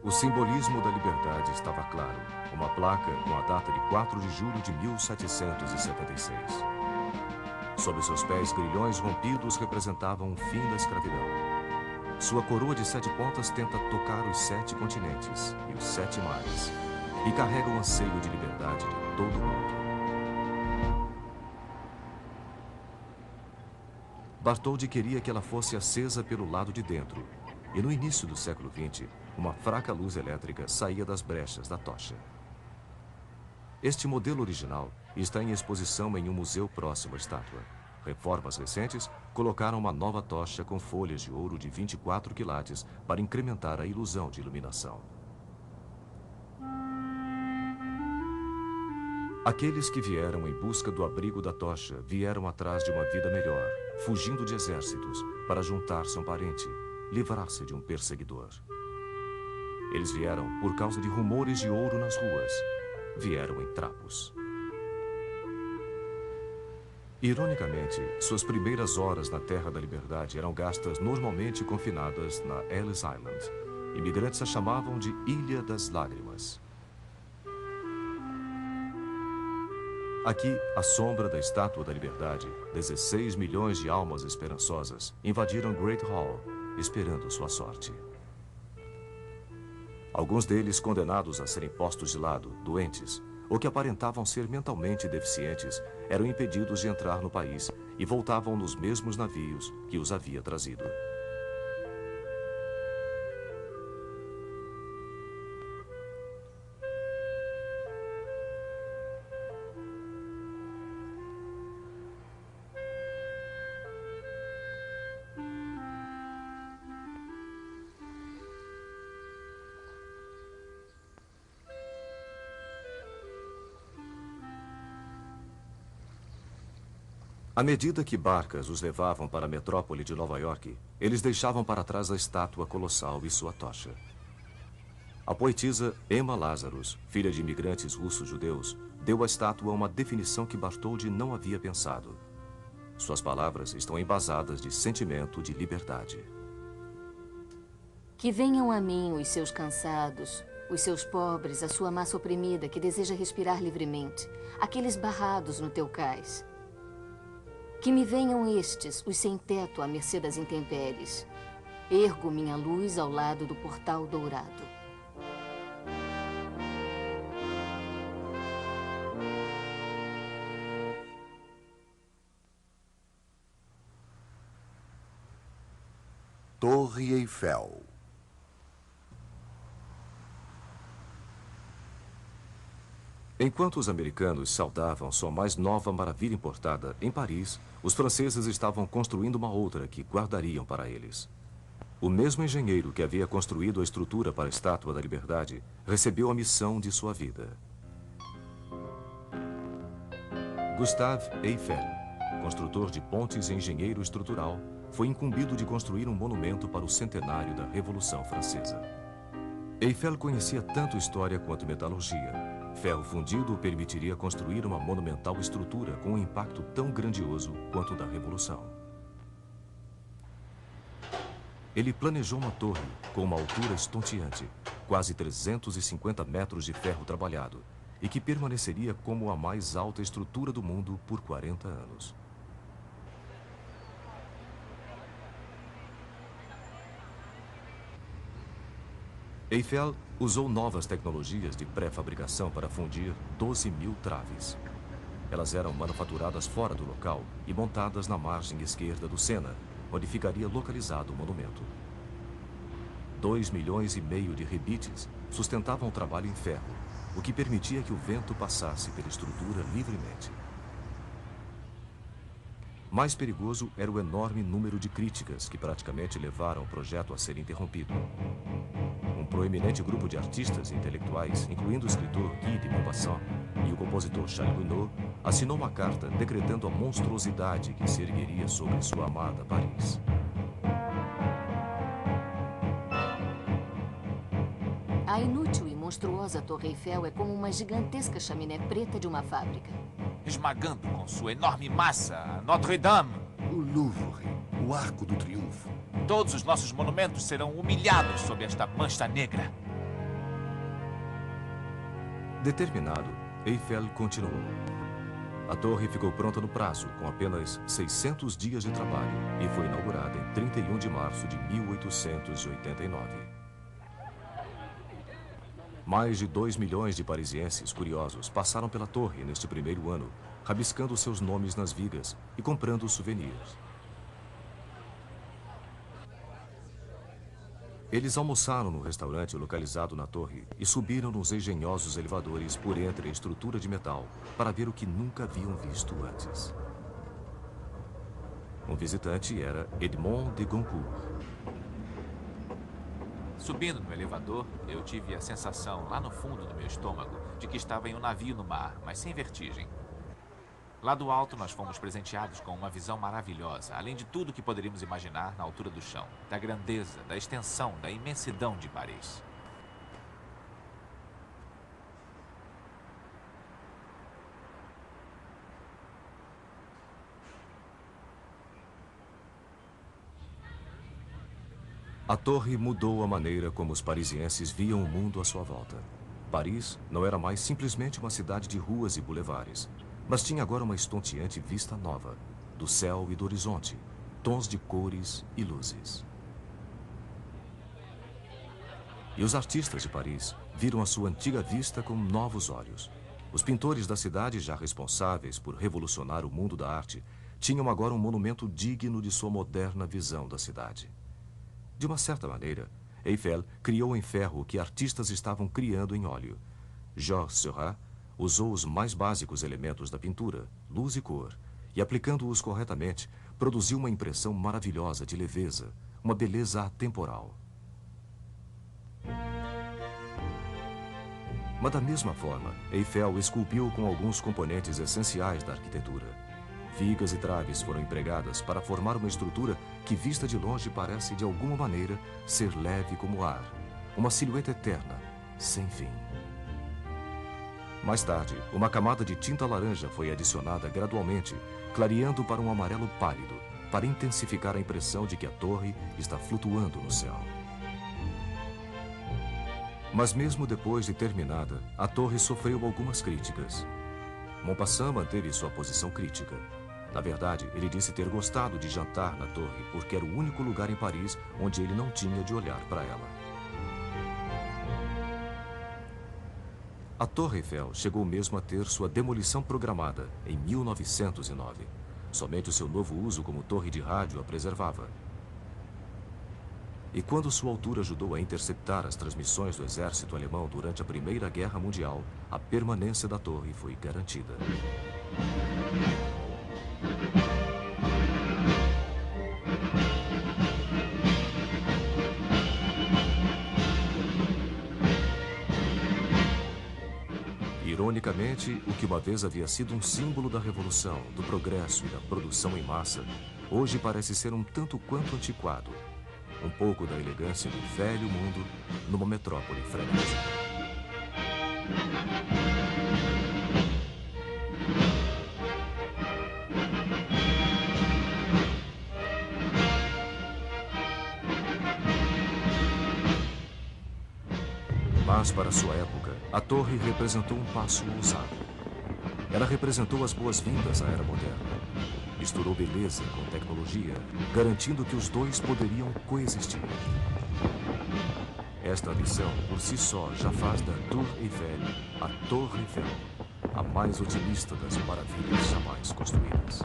O simbolismo da liberdade estava claro. Uma placa com a data de 4 de julho de 1776. Sob seus pés, grilhões rompidos representavam o fim da escravidão. Sua coroa de 7 pontas tenta tocar os 7 continentes e os 7 mares, e carrega o anseio de liberdade de todo o mundo. Bartholdi queria que ela fosse acesa pelo lado de dentro, e no início do século XX, uma fraca luz elétrica saía das brechas da tocha. Este modelo original está em exposição em um museu próximo à estátua. Reformas recentes colocaram uma nova tocha com folhas de ouro de 24 quilates para incrementar a ilusão de iluminação. Aqueles que vieram em busca do abrigo da tocha vieram atrás de uma vida melhor, fugindo de exércitos para juntar-se a um parente, livrar-se de um perseguidor. Eles vieram por causa de rumores de ouro nas ruas. Vieram em trapos. Ironicamente, suas primeiras horas na Terra da Liberdade eram gastas normalmente confinadas na Ellis Island. Imigrantes a chamavam de Ilha das Lágrimas. Aqui, à sombra da Estátua da Liberdade, 16 milhões de almas esperançosas invadiram Great Hall, esperando sua sorte. Alguns deles condenados a serem postos de lado, doentes, ou que aparentavam ser mentalmente deficientes, eram impedidos de entrar no país e voltavam nos mesmos navios que os havia trazido. À medida que barcas os levavam para a metrópole de Nova York, eles deixavam para trás a estátua colossal e sua tocha. A poetisa Emma Lazarus, filha de imigrantes russos-judeus, deu à estátua uma definição que Bartholdi não havia pensado. Suas palavras estão embasadas de sentimento de liberdade. Que venham a mim os seus cansados, os seus pobres, a sua massa oprimida que deseja respirar livremente, aqueles barrados no teu cais. Que me venham estes, os sem teto à mercê das intempéries. Ergo minha luz ao lado do portal dourado. Torre Eiffel. Enquanto os americanos saudavam sua mais nova maravilha importada em Paris, os franceses estavam construindo uma outra que guardariam para eles. O mesmo engenheiro que havia construído a estrutura para a Estátua da Liberdade recebeu a missão de sua vida. Gustave Eiffel, construtor de pontes e engenheiro estrutural, foi incumbido de construir um monumento para o centenário da Revolução Francesa. Eiffel conhecia tanto história quanto metalurgia. Ferro fundido permitiria construir uma monumental estrutura com um impacto tão grandioso quanto o da Revolução. Ele planejou uma torre com uma altura estonteante, quase 350 metros de ferro trabalhado, e que permaneceria como a mais alta estrutura do mundo por 40 anos. Eiffel usou novas tecnologias de pré-fabricação para fundir 12.000 traves. Elas eram manufaturadas fora do local e montadas na margem esquerda do Sena, onde ficaria localizado o monumento. 2,5 milhões de rebites sustentavam o trabalho em ferro, o que permitia que o vento passasse pela estrutura livremente. Mais perigoso era o enorme número de críticas que praticamente levaram o projeto a ser interrompido. Um proeminente grupo de artistas e intelectuais, incluindo o escritor Guy de Maupassant e o compositor Charles Gounod, assinou uma carta decretando a monstruosidade que se ergueria sobre sua amada Paris. A inútil e monstruosa Torre Eiffel é como uma gigantesca chaminé preta de uma fábrica. Esmagando com sua enorme massa a Notre-Dame. O Louvre, o Arco do Triunfo. Todos os nossos monumentos serão humilhados sob esta mancha negra. Determinado, Eiffel continuou. A torre ficou pronta no prazo, com apenas 600 dias de trabalho, e foi inaugurada em 31 de março de 1889. Mais de 2 milhões de parisienses curiosos passaram pela torre neste primeiro ano, rabiscando seus nomes nas vigas e comprando souvenirs. Eles almoçaram no restaurante localizado na torre e subiram nos engenhosos elevadores por entre a estrutura de metal para ver o que nunca haviam visto antes. Um visitante era Edmond de Goncourt. Subindo no elevador, eu tive a sensação, lá no fundo do meu estômago, de que estava em um navio no mar, mas sem vertigem. Lá do alto, nós fomos presenteados com uma visão maravilhosa, além de tudo que poderíamos imaginar na altura do chão, da grandeza, da extensão, da imensidão de Paris. A torre mudou a maneira como os parisienses viam o mundo à sua volta. Paris não era mais simplesmente uma cidade de ruas e bulevares, mas tinha agora uma estonteante vista nova, do céu e do horizonte, tons de cores e luzes. E os artistas de Paris viram a sua antiga vista com novos olhos. Os pintores da cidade, já responsáveis por revolucionar o mundo da arte, tinham agora um monumento digno de sua moderna visão da cidade. De uma certa maneira, Eiffel criou em ferro o que artistas estavam criando em óleo. Georges Seurat usou os mais básicos elementos da pintura, luz e cor, e aplicando-os corretamente, produziu uma impressão maravilhosa de leveza, uma beleza atemporal. Mas da mesma forma, Eiffel esculpiu com alguns componentes essenciais da arquitetura. Vigas e traves foram empregadas para formar uma estrutura que, vista de longe, parece, de alguma maneira, ser leve como o ar. Uma silhueta eterna, sem fim. Mais tarde, uma camada de tinta laranja foi adicionada gradualmente, clareando para um amarelo pálido, para intensificar a impressão de que a torre está flutuando no céu. Mas mesmo depois de terminada, a torre sofreu algumas críticas. Maupassant manteve sua posição crítica. Na verdade, ele disse ter gostado de jantar na torre porque era o único lugar em Paris onde ele não tinha de olhar para ela. A Torre Eiffel chegou mesmo a ter sua demolição programada em 1909. Somente o seu novo uso como torre de rádio a preservava. E quando sua altura ajudou a interceptar as transmissões do exército alemão durante a Primeira Guerra Mundial, a permanência da torre foi garantida. Ironicamente, o que uma vez havia sido um símbolo da revolução, do progresso e da produção em massa, hoje parece ser um tanto quanto antiquado. Um pouco da elegância do velho mundo numa metrópole frenética. Mas, para sua época, a torre representou um passo ousado. Ela representou as boas-vindas à era moderna. Misturou beleza com tecnologia, garantindo que os dois poderiam coexistir. Esta lição, por si só, já faz da Tour Eiffel a Torre Eiffel, a mais otimista das maravilhas jamais construídas.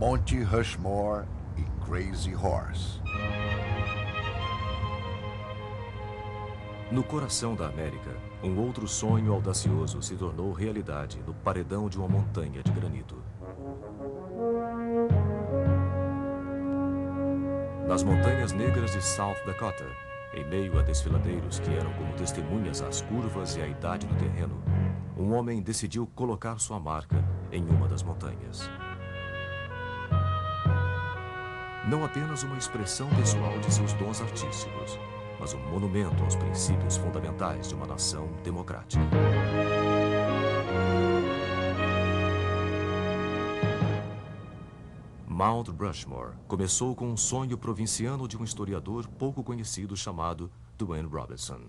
Monte Rushmore e Crazy Horse. No coração da América, um outro sonho audacioso se tornou realidade no paredão de uma montanha de granito. Nas montanhas negras de South Dakota, em meio a desfiladeiros que eram como testemunhas às curvas e à idade do terreno, um homem decidiu colocar sua marca em uma das montanhas. Não apenas uma expressão pessoal de seus dons artísticos, mas um monumento aos princípios fundamentais de uma nação democrática. Mount Rushmore começou com um sonho provinciano de um historiador pouco conhecido chamado Dwayne Robertson.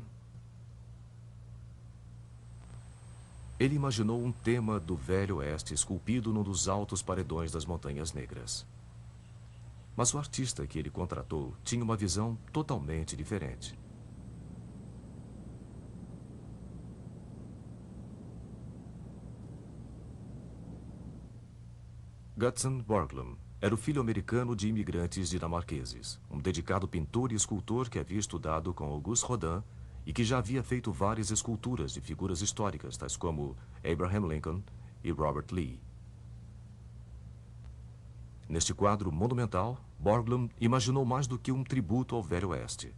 Ele imaginou um tema do Velho Oeste esculpido num dos altos paredões das Montanhas Negras. Mas o artista que ele contratou tinha uma visão totalmente diferente. Gutzon Borglum era o filho americano de imigrantes dinamarqueses, um dedicado pintor e escultor que havia estudado com Auguste Rodin e que já havia feito várias esculturas de figuras históricas, tais como Abraham Lincoln e Robert Lee. Neste quadro monumental, Borglum imaginou mais do que um tributo ao Velho Oeste.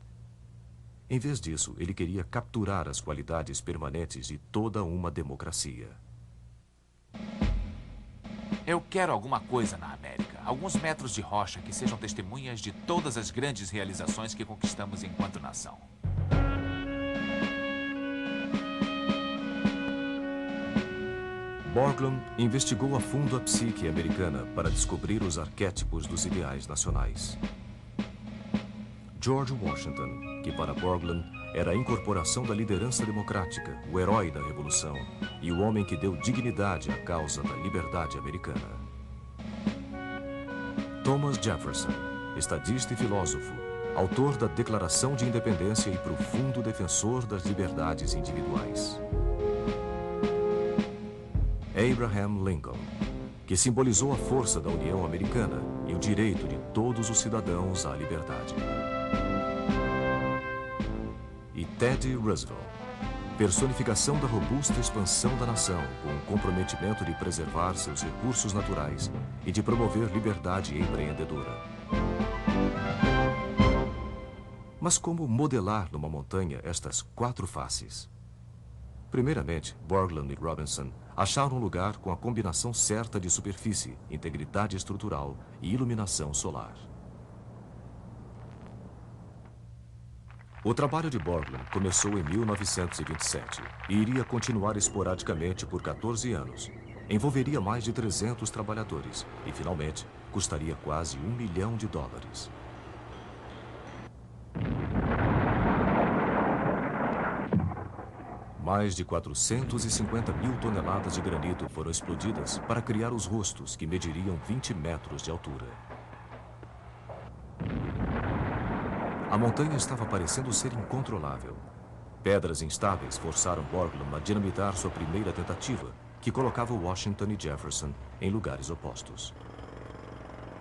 Em vez disso, ele queria capturar as qualidades permanentes de toda uma democracia. Eu quero alguma coisa na América. Alguns metros de rocha que sejam testemunhas de todas as grandes realizações que conquistamos enquanto nação. Borglum investigou a fundo a psique americana para descobrir os arquétipos dos ideais nacionais. George Washington, que para Borglum era a incorporação da liderança democrática, o herói da Revolução e o homem que deu dignidade à causa da liberdade americana. Thomas Jefferson, estadista e filósofo, autor da Declaração de Independência e profundo defensor das liberdades individuais. Abraham Lincoln, que simbolizou a força da União Americana e o direito de todos os cidadãos à liberdade. E Teddy Roosevelt, personificação da robusta expansão da nação, com o comprometimento de preservar seus recursos naturais e de promover liberdade empreendedora. Mas como modelar numa montanha estas quatro faces? Primeiramente, Borglum e Robinson acharam um lugar com a combinação certa de superfície, integridade estrutural e iluminação solar. O trabalho de Borglum começou em 1927 e iria continuar esporadicamente por 14 anos. Envolveria mais de 300 trabalhadores e, finalmente, custaria quase $1 milhão. Mais de 450 mil toneladas de granito foram explodidas para criar os rostos que mediriam 20 metros de altura. A montanha estava parecendo ser incontrolável. Pedras instáveis forçaram Borglum a dinamitar sua primeira tentativa, que colocava Washington e Jefferson em lugares opostos.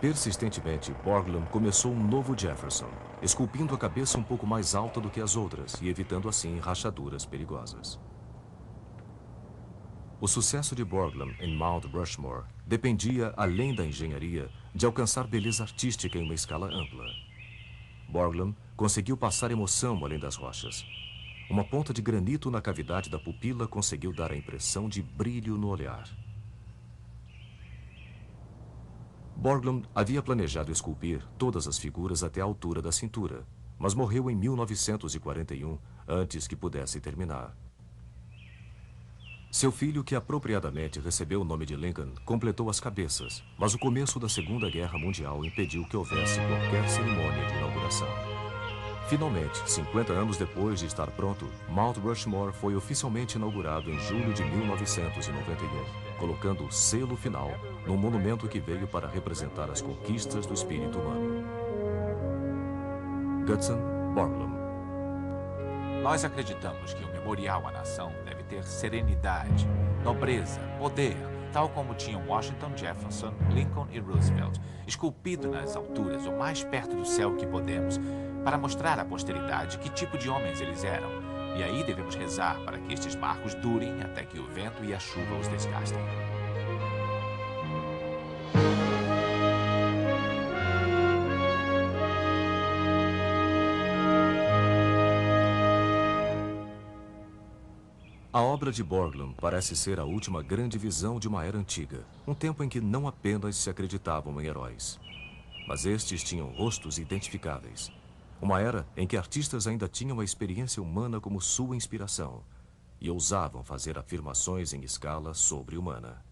Persistentemente, Borglum começou um novo Jefferson, esculpindo a cabeça um pouco mais alta do que as outras e evitando assim rachaduras perigosas. O sucesso de Borglum em Mount Rushmore dependia, além da engenharia, de alcançar beleza artística em uma escala ampla. Borglum conseguiu passar emoção além das rochas. Uma ponta de granito na cavidade da pupila conseguiu dar a impressão de brilho no olhar. Borglum havia planejado esculpir todas as figuras até a altura da cintura, mas morreu em 1941, antes que pudesse terminar. Seu filho, que apropriadamente recebeu o nome de Lincoln, completou as cabeças, mas o começo da Segunda Guerra Mundial impediu que houvesse qualquer cerimônia de inauguração. Finalmente, 50 anos depois de estar pronto, Mount Rushmore foi oficialmente inaugurado em julho de 1991, colocando o selo final num monumento que veio para representar as conquistas do espírito humano. Gutzon Borglum. Nós acreditamos que o memorial à nação deve ter serenidade, nobreza, poder, tal como tinham Washington, Jefferson, Lincoln e Roosevelt, esculpido nas alturas o mais perto do céu que podemos, para mostrar à posteridade que tipo de homens eles eram. E aí devemos rezar para que estes marcos durem até que o vento e a chuva os desgastem. A obra de Borglum parece ser a última grande visão de uma era antiga, um tempo em que não apenas se acreditavam em heróis, mas estes tinham rostos identificáveis. Uma era em que artistas ainda tinham a experiência humana como sua inspiração e ousavam fazer afirmações em escala sobre-humana.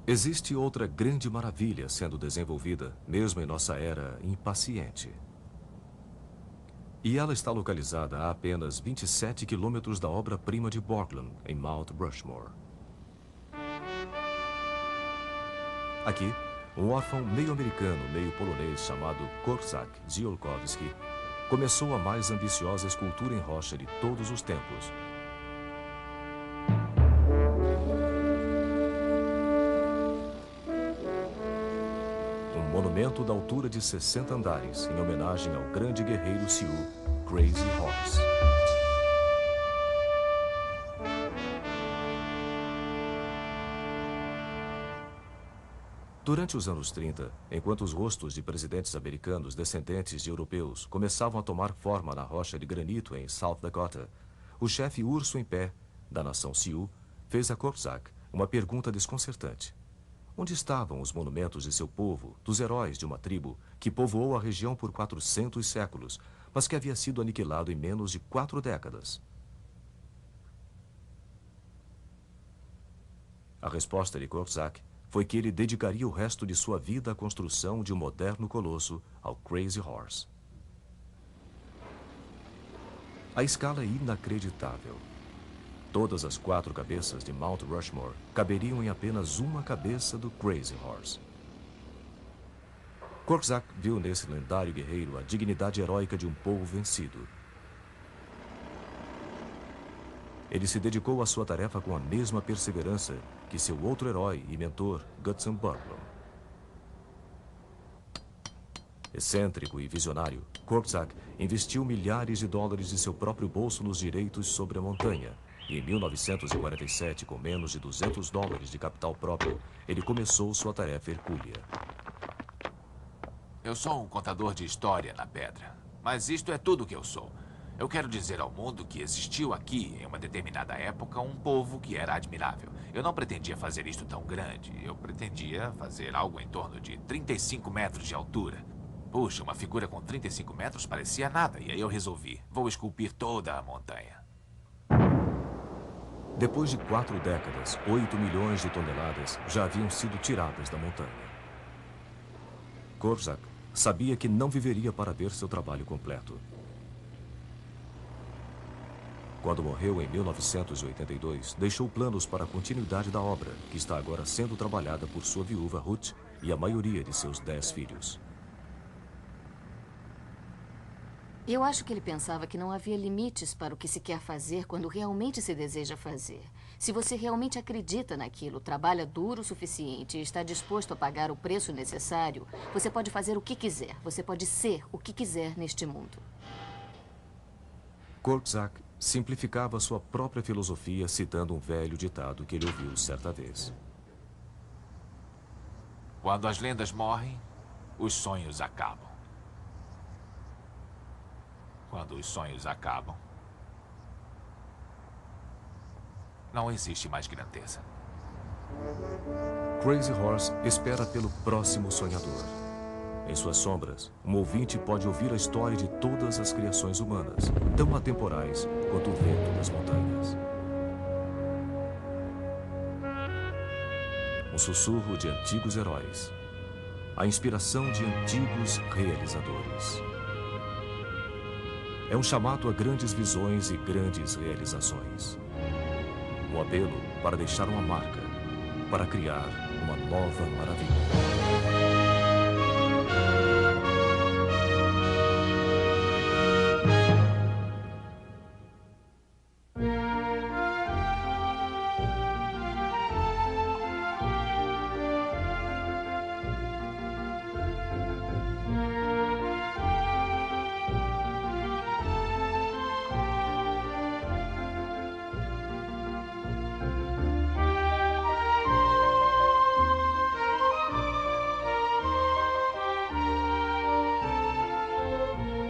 Existe outra grande maravilha sendo desenvolvida, mesmo em nossa era impaciente. E ela está localizada a apenas 27 quilômetros da obra-prima de Borglum, em Mount Rushmore. Aqui, um órfão meio americano, meio polonês chamado Korczak Ziolkowski começou a mais ambiciosa escultura em rocha de todos os tempos. Um monumento da altura de 60 andares, em homenagem ao grande guerreiro Sioux, Crazy Horse. Durante os anos 30, enquanto os rostos de presidentes americanos descendentes de europeus começavam a tomar forma na rocha de granito em South Dakota, o chefe urso em pé, da nação Sioux, fez a Korczak uma pergunta desconcertante. Onde estavam os monumentos de seu povo, dos heróis de uma tribo que povoou a região por 400 séculos, mas que havia sido aniquilado em menos de 4 décadas? A resposta de Korczak foi que ele dedicaria o resto de sua vida à construção de um moderno colosso, ao Crazy Horse. A escala é inacreditável. Todas as 4 cabeças de Mount Rushmore caberiam em apenas uma cabeça do Crazy Horse. Korczak viu nesse lendário guerreiro a dignidade heróica de um povo vencido. Ele se dedicou à sua tarefa com a mesma perseverança que seu outro herói e mentor, Gutzon Borglum. Excêntrico e visionário, Korczak investiu milhares de dólares de seu próprio bolso nos direitos sobre a montanha. E em 1947, com menos de 200 dólares de capital próprio, ele começou sua tarefa hercúlea. Eu sou um contador de história na pedra. Mas isto é tudo o que eu sou. Eu quero dizer ao mundo que existiu aqui, em uma determinada época, um povo que era admirável. Eu não pretendia fazer isto tão grande. Eu pretendia fazer algo em torno de 35 metros de altura. Puxa, uma figura com 35 metros parecia nada. E aí eu resolvi, vou esculpir toda a montanha. Depois de 4 décadas, 8 milhões de toneladas já haviam sido tiradas da montanha. Korczak sabia que não viveria para ver seu trabalho completo. Quando morreu em 1982, deixou planos para a continuidade da obra, que está agora sendo trabalhada por sua viúva Ruth e a maioria de seus 10 filhos. Eu acho que ele pensava que não havia limites para o que se quer fazer quando realmente se deseja fazer. Se você realmente acredita naquilo, trabalha duro o suficiente e está disposto a pagar o preço necessário, você pode fazer o que quiser. Você pode ser o que quiser neste mundo. Korczak simplificava sua própria filosofia citando um velho ditado que ele ouviu certa vez. Quando as lendas morrem, os sonhos acabam. Quando os sonhos acabam, não existe mais grandeza. Crazy Horse espera pelo próximo sonhador. Em suas sombras, um ouvinte pode ouvir a história de todas as criações humanas, tão atemporais quanto o vento das montanhas. Um sussurro de antigos heróis. A inspiração de antigos realizadores. É um chamado a grandes visões e grandes realizações. Um apelo para deixar uma marca, para criar uma nova maravilha.